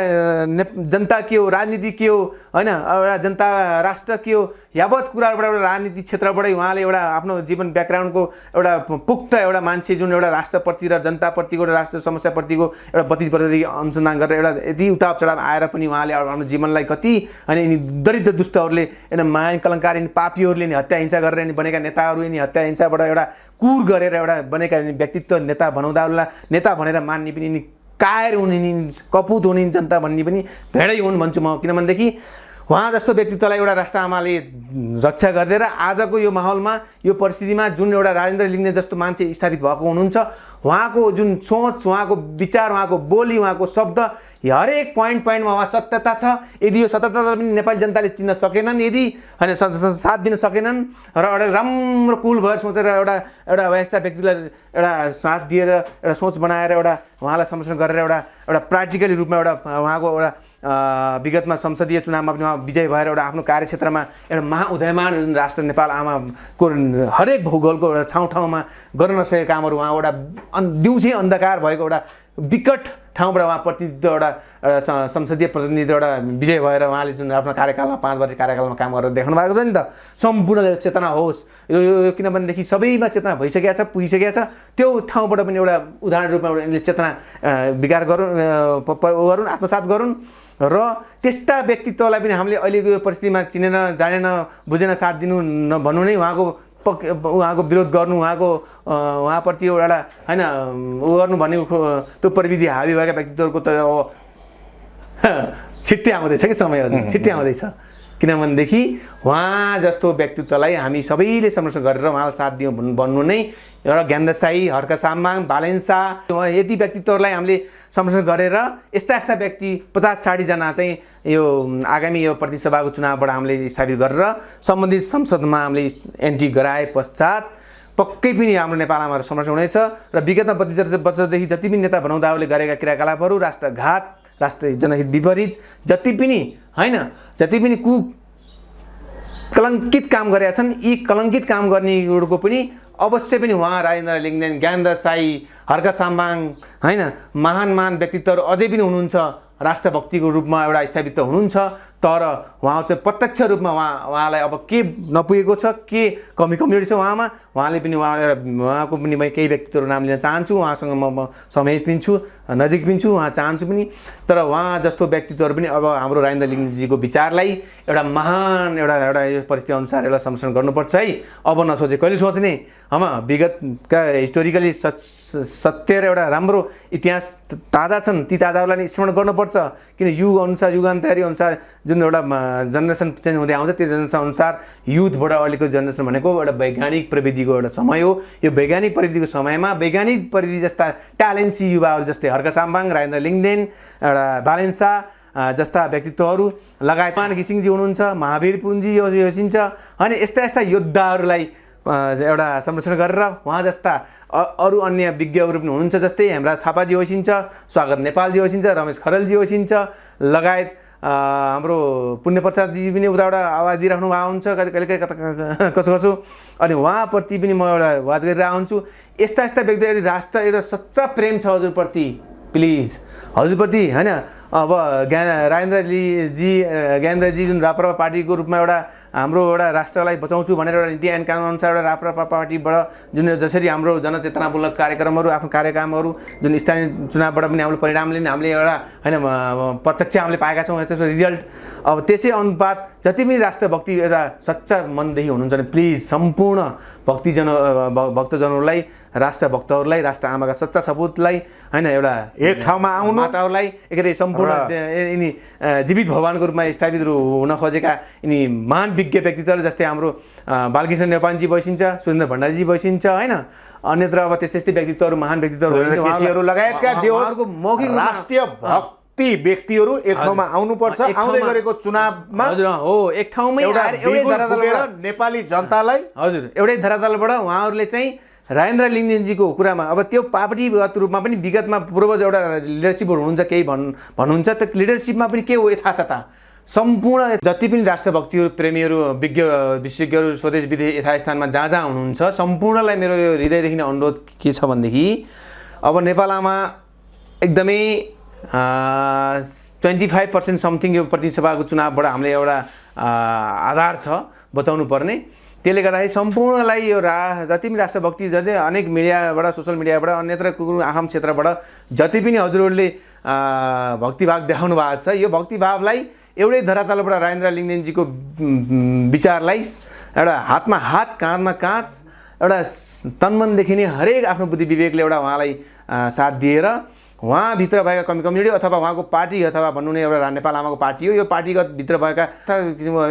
जनता के हो, राजनीति के हो होइन, एउटा जनता राष्ट्र के हो, यावत कुराबाट एउटा राजनीति क्षेत्रबाटै उहाँले एउटा आफ्नो जीवन ब्याकग्राउन्डको एउटा पुख्त एउटा मान्छे, जुन एउटा राष्ट्रप्रति र जनताप्रतिको र राष्ट्र समस्याप्रतिको एउटा 32 वर्षदेखि अनुसन्धान गरेर एउटा यति उताप चढाव आएर पनि उहाँले आफ्नो जीवनलाई कति अनि यिनी दरिद्र दुष्टहरूले, एउटा महान कलङ्कार, यिनी पापीहरूले नि हत्या हिंसा गरेर यिनी बनेका नेताहरू, यिनी हत्या हिंसाबाट एउटा कुर गरेर एउटा बनेका व्यक्तित्व नेता बनाउँदा नेता भनेर मान्ने पनि यिनी कायर हुने, कपुत हुने जनता भन्ने पनि भेडै हुन् भन्छु म, किनभनेदेखि उहाँ जस्तो व्यक्तित्वलाई एउटा राष्ट्र आमाले रक्षा गरिदिएर आजको यो माहौलमा, यो परिस्थितिमा जुन एउटा राजेन्द्र लिङ्गदेन जस्तो मान्छे स्थापित भएको हुनुहुन्छ, उहाँको जुन सोच, उहाँको विचार, उहाँको बोली, उहाँको शब्द, हरेक पोइन्टमा उहाँ सत्यता छ। यदि यो सत्यता पनि नेपाली जनताले चिन्न सकेनन्, यदि होइन साथ दिन सकेनन् र एउटा राम्रो कुल भएर सोचेर एउटा यस्ता व्यक्तिलाई एउटा साथ दिएर एउटा सोच बनाएर एउटा उहाँलाई संरक्षण गरेर एउटा प्र्याक्टिकली रूपमा एउटा उहाँको एउटा विगतमा संसदीय चुनावमा पनि उहाँ विजय भएर एउटा आफ्नो कार्यक्षेत्रमा एउटा महाउदयमान जुन राष्ट्र नेपाल आमाको हरेक भूगोलको एउटा ठाउँमा गर्न नसकेका कामहरू उहाँ एउटा दिउँसै अन्धकार भएको एउटा विकट ठाउँबाट उहाँ प्रतिनिधित्व एउटा संसदीय प्रतिनिधित्व एउटा विजय भएर उहाँले जुन आफ्नो कार्यकालमा 5 वर्ष कार्यकालमा काम गरेर देखाउनु भएको छ नि त, सम्पूर्ण चेतना होस् यो, किनभनेदेखि सबैमा चेतना भइसकेको छ, पुगिसकेको छ, त्यो ठाउँबाट पनि एउटा उदाहरण रूपमा एउटा यिनले चेतना विकार गरून्, आत्मसात गरून् र त्यस्ता व्यक्तित्वलाई पनि हामीले अहिलेको यो परिस्थितिमा चिनेन, जानेन, बुझेन, साथ दिनु नभन्नु नै उहाँको विरोध गर्नु, उहाँप्रति एउटा होइन उ गर्नु भन्ने त्यो प्रविधि हाबी भएका व्यक्तित्वहरूको त छिट्टै आउँदैछ कि समय, हजुर छिट्टै आउँदैछ, किनभनेदेखि उहाँ जस्तो व्यक्तित्वलाई हामी सबैले संरक्षण गरेर उहाँलाई साथ दियौँ भन्नु नै एउटा ज्ञानदेव साई, हर्क साम्माङ, बालेन शाह, यति व्यक्तित्वहरूलाई हामीले संरक्षण गरेर यस्ता व्यक्ति 50-60 जना चाहिँ यो आगामी यो प्रतिनिधि सभाको चुनावबाट हामीले स्थापित गरेर सम्बन्धित संसदमा हामीले एन्ट्री गराए पश्चात पक्कै पनि हाम्रो नेपाल आमाहरू संरक्षण हुनेछ र विगतमा 32 वर्षदेखि जति पनि नेता भनाउँदाहरूले गरेका क्रियाकलापहरू, राष्ट्रघात, राष्ट्र जनहित विपरीत जति पनि होइन, जति पनि कलङ्कित काम गरेका छन्, यी कलङ्कित काम गर्नेहरूको पनि अवश्य पनि उहाँ राजेन्द्र लिङ्गदेन, ज्ञानदेव साई, हर्क साम्माङ होइन महान व्यक्तित्वहरू अझै पनि हुनुहुन्छ, राष्ट्रभक्तिको रूपमा एउटा स्थापित हुनुहुन्छ, तर उहाँ चाहिँ प्रत्यक्ष रूपमा उहाँलाई अब के नपुगेको छ, के कमजोरी छ उहाँले पनि उहाँको पनि म केही व्यक्तित्वहरू नाम लिन चाहन्छु, उहाँसँग म समय पिन्छु, नजिक पिन्छु, उहाँ चाहन्छु पनि, तर उहाँ जस्तो व्यक्तित्वहरू पनि अब हाम्रो राजेन्द्र लिङ्गदेनजीको विचारलाई एउटा महान एउटा यो परिस्थिति अनुसार एउटा संरक्षण गर्नुपर्छ है। अब नसोचे कहिले सोच्ने, विगतका हिस्टोरिकली सत्य र एउटा राम्रो इतिहास ताजा छन्, ती ताजाहरूलाई स्मरण गर्नुपर्छ पर्छ किन युग अनुसार अनुसार जुन एउटा जेनेरेसन चेन्ज हुँदै आउँछ त्यो जेनेरेसन अनुसार युथबाट अहिलेको जेनेरेसन भनेको एउटा वैज्ञानिक प्रविधिको एउटा समय हो। यो वैज्ञानिक प्रविधिको समयमा वैज्ञानिक प्रविधि जस्ता ट्यालेन्सी युवाहरू जस्तै हर्क साम्बाङ, राजेन्द्र लिङ्गदेन, एउटा बालेन्सा जस्ता व्यक्तित्वहरू लगायत मान घिसिङजी हुनुहुन्छ, महावीर पुन्जी योसिन्छ अनि यस्ता योद्धाहरूलाई एउटा संरक्षण गरेर उहाँ जस्ता अरू अन्य विज्ञहरू पनि हुनुहुन्छ जस्तै हेमराज थापाजी होइसिन्छ, स्वागत नेपालजी होइसिन्छ, रमेश खरेलजी होइसिन्छ लगायत हाम्रो पुण्यप्रसादजी पनि उताबाट आवाज दिइराख्नु भएको हुन्छ कहिले कसो अनि उहाँप्रति पनि म एउटा वाच गरिरहेको हुन्छु। यस्ता व्यक्तिहरू राष्ट्र एउटा सच्चा प्रेम छ हजुरप्रति, प्लिज हजुरप्रति होइन। अब ज्ञानेन्द्रजी जुन राप्रपा पार्टीको रूपमा एउटा हाम्रो एउटा राष्ट्रलाई बचाउँछु भनेर एउटा नीति ऐन कानुन अनुसार एउटा राप्रपा पार्टीबाट जुन जसरी हाम्रो जनचेतनामूलक कार्यक्रमहरू आफ्नो कार्यक्रमहरू जुन स्थानीय चुनावबाट पनि हाम्रो परिणाम लिने हामीले एउटा होइन प्रत्यक्ष हामीले पाएका छौँ त्यसको रिजल्ट। अब त्यसै अनुपात जति पनि राष्ट्रभक्ति एउटा सच्चा मनदेखि हुनुहुन्छ भने प्लिज सम्पूर्ण भक्तजनहरूलाई, राष्ट्रभक्तहरूलाई, राष्ट्र आमाका सच्चा सपुतलाई होइन एउटा एक ठाउँमा आउनु, माताहरूलाई एकै सम्पूर्ण यिनी जीवित भगवानको रूपमा स्थापित हुन खोजेका यिनी महान विज्ञ व्यक्तित्वहरू जस्तै हाम्रो बालकृष्ण नेपालजी बसिन्छ, सुरेन्द्र भण्डारीजी बसिन्छ होइन, अन्यत्र अब त्यस्तै व्यक्तित्वहरू महान व्यक्तित्वहरू लगायतका जे मौखिक राष्ट्रिय भक्ति व्यक्तिहरू एक ठाउँमा आउनुपर्छ। आउँदै गरेको चुनावमा हजुर हो एक ठाउँमै नेपाली जनतालाई हजुर एउटै धरातलबाट उहाँहरूले चाहिँ राजेन्द्र लिङ्गदेनजीको कुरामा अब त्यो पार्टीगत रूपमा पनि विगतमा पूर्वज एउटा लिडरसिपहरू हुनुहुन्छ केही भन्नुहुन्छ त्यो लिडरसिपमा पनि के हो यथार्थता सम्पूर्ण जति पनि राष्ट्रभक्तिहरू प्रेमीहरू विशेषज्ञहरू स्वदेश विदेश यथास्थानमा जहाँ हुनुहुन्छ सम्पूर्णलाई मेरो यो हृदयदेखि नै अनुरोध के छ भनेदेखि अब नेपालमा एकदमै 25% समथिङ यो प्रतिनिधि सभाको चुनावबाट हामीले एउटा आधार छ बचाउनु पर्ने। त्यसले गर्दाखेरि सम्पूर्णलाई यो जति पनि राष्ट्रभक्ति जति अनेक मिडियाबाट सोसल मिडियाबाट अन्यत्र आम क्षेत्रबाट जति पनि हजुरहरूले भक्तिभाव देखाउनु भएको छ यो भक्तिभावलाई एउटै धरातलबाट राजेन्द्र लिङ्गदेनजीको विचारलाई एउटा हातमा हात काँधमा काँच एउटा तनमनदेखि नै हरेक आफ्नो बुद्धि विवेकले एउटा उहाँलाई साथ दिएर उहाँभित्र भएका कम्युनिटी अथवा उहाँको पार्टी अथवा भन्नु नै एउटा नेपाल आमाको पार्टी हो यो पार्टीगत भित्र भएका किसिमको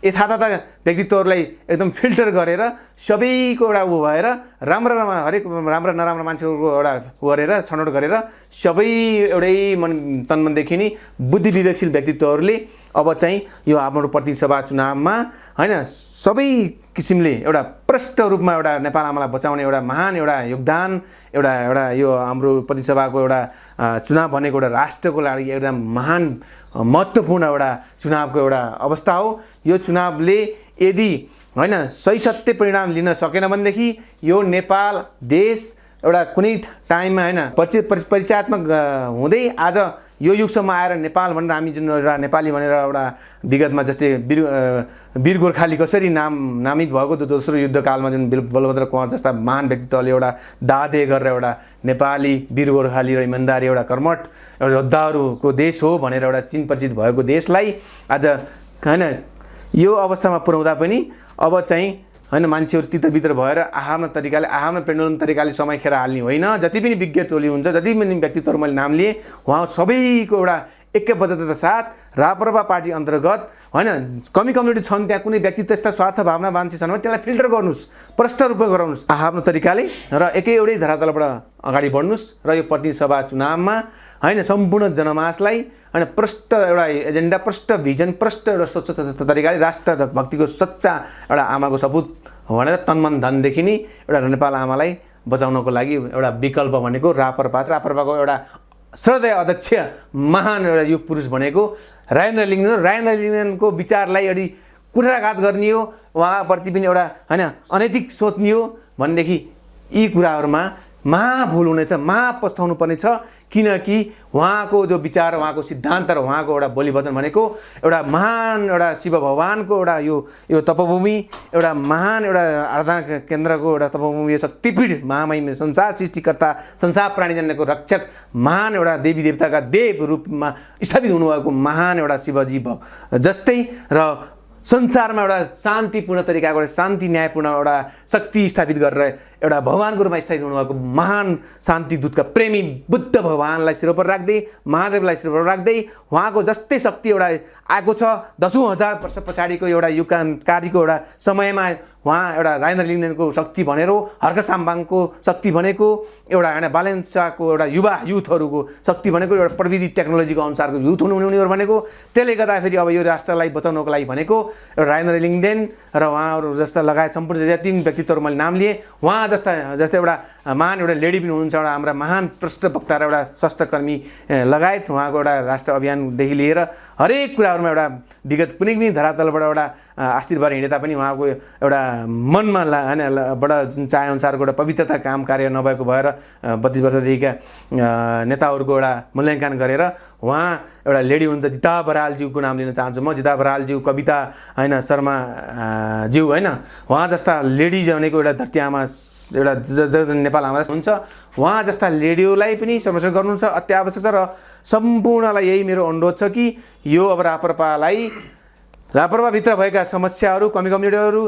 यथार्थता व्यक्तित्वहरूलाई एकदम फिल्टर गरेर सबैको एउटा ऊ भएर हरेक राम्रो नराम्रो मान्छेहरूको एउटा गरेर छनौट गरेर सबै एउटै तनमनदेखि नै बुद्धि विवेकशील व्यक्तित्वहरूले अब चाहिँ यो हाम्रो प्रतिनिधि सभा चुनावमा होइन सबै किसिमले एउटा प्रष्ट रूपमा एउटा नेपाल आमालाई बचाउने एउटा महान एउटा योगदान एउटा यो हाम्रो प्रतिनिधि सभाको एउटा चुनाव भनेको एउटा राष्ट्रको लागि एकदम महान महत्त्वपूर्ण एउटा चुनावको एउटा अवस्था हो। यो चुनावले यदि होइन सही सत्य परिणाम लिन सकेन भनेदेखि यो नेपाल देश एउटा कुनै टाइममा होइन परिचयात्मक हुँदै आज यो युगसम्म आएर नेपाल भनेर हामी जुन एउटा नेपाली भनेर एउटा विगतमा जस्तै वीर गोर्खाली कसरी नामित भएको दोस्रो युद्धकालमा जुन बलभद्र कुँवर जस्ता महान व्यक्तित्वले एउटा दादे गरेर एउटा नेपाली वीर गोर्खाली र इमान्दारी एउटा कर्मठ एउटा योद्धाहरूको देश हो भनेर एउटा चिन परिचित भएको देशलाई आज होइन यो अवस्थामा पुर्याउँदा पनि अब चाहिँ होइन मान्छेहरू तित्रबित्र भएर आफ्नो तरिकाले आफ्नो पेन्डुलम तरिकाले समय खेर हाल्ने होइन। जति पनि विज्ञ टोली हुन्छ जति पनि व्यक्तित्वहरू मैले नाम लिए उहाँ सबैको एउटा एकबद्धता साथ राप्रपा पार्टी अन्तर्गत होइन कम्युनिटी छन् त्यहाँ कुनै व्यक्तित्व यस्ता स्वार्थ भावना मान्छे छन् भने त्यसलाई फिल्टर गर्नुहोस्, प्रष्ट रूपमा गराउनुहोस् आफ्नो तरिकाले र एउटै धरातलबाट अगाडि बढ्नुहोस् र यो प्रतिनिधि सभा चुनावमा होइन सम्पूर्ण जनमासलाई होइन प्रष्ट एउटा एजेन्डा, प्रष्ट भिजन, प्रष्ट एउटा स्वच्छ तरिकाले राष्ट्रभक्तिको सच्चा एउटा आमाको सपुत भनेर तन्मन धनदेखि नै एउटा नेपाल आमालाई बचाउनको लागि एउटा विकल्प भनेको राप्रपाको एउटा श्रद्धेय अध्यक्ष महान एउटा युग पुरुष भनेको राजेन्द्र लिङ्गदेनको विचारलाई अलिक कुठाराघात गर्ने हो, उहाँप्रति पनि एउटा होइन अनैतिक सोच्ने हो भनेदेखि यी कुराहरूमा महाभुल हुनेछ, पस्ताउनु पर्नेछ। किनकि उहाँको जो विचार, उहाँको सिद्धान्त र उहाँको एउटा बोली वचन भनेको एउटा महान एउटा शिव भगवानको एउटा यो तपभूमि एउटा महान एउटा आराधना केन्द्रको एउटा तपभूमि शक्तिपीठ महामहिम संसार सृष्टिकर्ता संसार प्राणीजन्यको रक्षक महान एउटा देवी देवताका देव रूपमा स्थापित हुनुभएको महान एउटा शिवजी जस्तै र संसारमा एउटा शान्तिपूर्ण तरिकाको एउटा शान्ति न्यायपूर्ण एउटा शक्ति स्थापित गरेर एउटा भगवानको रूपमा स्थापित हुनुभएको महान शान्ति दूतका प्रेमी बुद्ध भगवानलाई शिरोपर राख्दै महादेवलाई शिरोपर राख्दै उहाँको जस्तै शक्ति एउटा आएको छ 10,000 वर्ष पछाडिको एउटा युगकान्तिको एउटा समयमा उहाँ एउटा राजेन्द्र लिङ्गदेनको शक्ति भनेको हर्क साम्बाङको शक्ति भनेको एउटा होइन बालेन्साको एउटा युथहरूको शक्ति भनेको एउटा प्रविधि टेक्नोलोजीको अनुसारको युथ हुनुहुने उनीहरू भनेको त्यसले गर्दाखेरि अब यो राष्ट्रलाई बचाउनको लागि भनेको एउटा राजेन्द्र लिङ्गदेन र उहाँहरू जस्ता लगायत सम्पूर्ण जति व्यक्तित्वहरू मैले नाम लिएँ उहाँ जस्तै एउटा महान एउटा लेडी पनि हुनुहुन्छ एउटा हाम्रा महान पृष्ठवक्ता र एउटा स्वास्थ्यकर्मी लगायत उहाँको एउटा राष्ट्र अभियानदेखि लिएर हरेक कुराहरूमा एउटा विगत कुनै पनि धरातलबाट एउटा अस्थिर भएर हिँडे तापनि उहाँको एउटा मनमा होइन बडा जुन चाहेअनुसारको एउटा पवित्रता काम कार्य नभएको भएर 32 वर्षदेखिका नेताहरूको एउटा मूल्याङ्कन गरेर उहाँ एउटा लेडी हुनुहुन्छ जिता बरालज्यूको नाम लिन चाहन्छु म जिता बरालज्यू कविता होइन शर्मा ज्यू होइन उहाँ जस्ता लेडी भनेको एउटा धरती आमा एउटा नेपाल आमा हुन्छ उहाँ जस्ता लेडीलाई पनि संरक्षण गर्नुहुन्छ अत्यावश्यक छ र सम्पूर्णलाई यही मेरो अनुरोध छ कि यो अब राप्रपाभित्र भएका समस्याहरू कमिडीहरू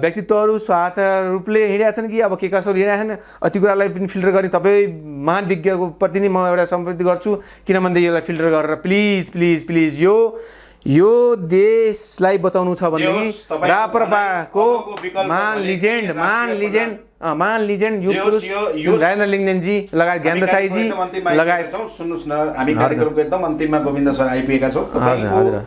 व्यक्तित्वहरू स्वार्थ रूपले हिँडेका छन् कि अब के कसो हिँडेका छन् अति कुरालाई पनि फिल्टर गर्ने तपाईँ महान विज्ञको प्रति नै म एउटा सम्पत्ति गर्छु किनभने यसलाई फिल्टर गरेर प्लिज प्लिज प्लिज यो देशलाई बचाउनु छ भनेदेखि राप्रपाको महान लिजेन्ड युग पुरुष राजेन्द्र लिङ्गदेनजी लगायत ज्ञान देसाईजी लगायत सुन्नुहोस् न हामी कार्यक्रमको एकदम अन्तिममा गोविन्द सर आइपुगेका छौँ हजुर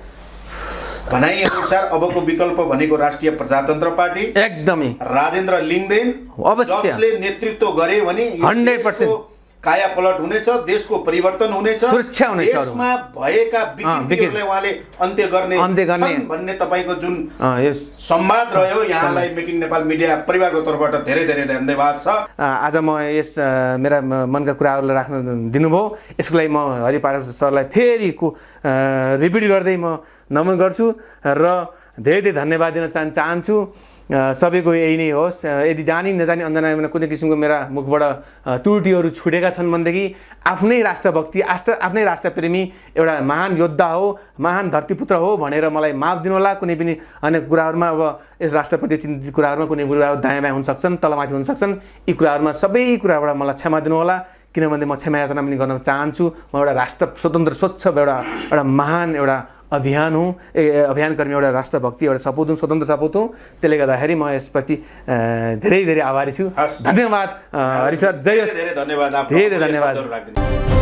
भनाइ अनुसार अबको विकल्प भनेको राष्ट्रिय प्रजातन्त्र पार्टी एकदमै राजेन्द्र लिङ्गदेन अवश्य जसले नेतृत्व गरे भने 100% काया पलट हुनेछ देशको परिवर्तन हुनेछ सुरक्षा हुनेछ देशमा भएका विकृतिहरूलाई उहाँले अन्त्य गर्ने भन्ने तपाईको जुन संवाद रह्यो यहाँलाई मेकिङ नेपाल मिडिया परिवारको तर्फबाट धेरै धेरै धन्यवाद छ आज म यस मेरा मनका कुराहरूलाई राख्न दिनुभयो यसको लागि म हरि पाठक सरलाई फेरि रिपिट गर्दै म नमन गर्छु र धेरै धेरै धन्यवाद दिन चाहन्छु सबैको यही नै होस् यदि जानी नजानी अन्जानमा कुनै किसिमको मेरा मुखबाट त्रुटिहरू छुटेका छन् भनेदेखि आफ्नै राष्ट्रभक्ति आफ्नै राष्ट्रप्रेमी एउटा महान योद्धा हो महान धरतीपुत्र हो भनेर मलाई माफ दिनुहोला कुनै पनि अन्य कुराहरूमा अब यस राष्ट्रप्रति चिन्तित कुराहरूमा कुनै कुराहरू दायाँ बायाँ हुन सक्छन् तलमाथि हुन सक्छन् यी कुराहरूमा सबै कुराबाट मलाई क्षमा दिनुहोला किनभने म क्षमा याचना पनि गर्न चाहन्छु म एउटा राष्ट्र स्वतन्त्र स्वच्छ एउटा महान एउटा अभियानकर्मी एउटा राष्ट्रभक्ति एउटा सपूत हुँ स्वतन्त्र सपूत हुँ त्यसले गर्दाखेरि म यसप्रति धेरै धेरै आभारी छु धन्यवाद हरि सर जय होस् धेरै धन्यवाद धेरै धन्यवाद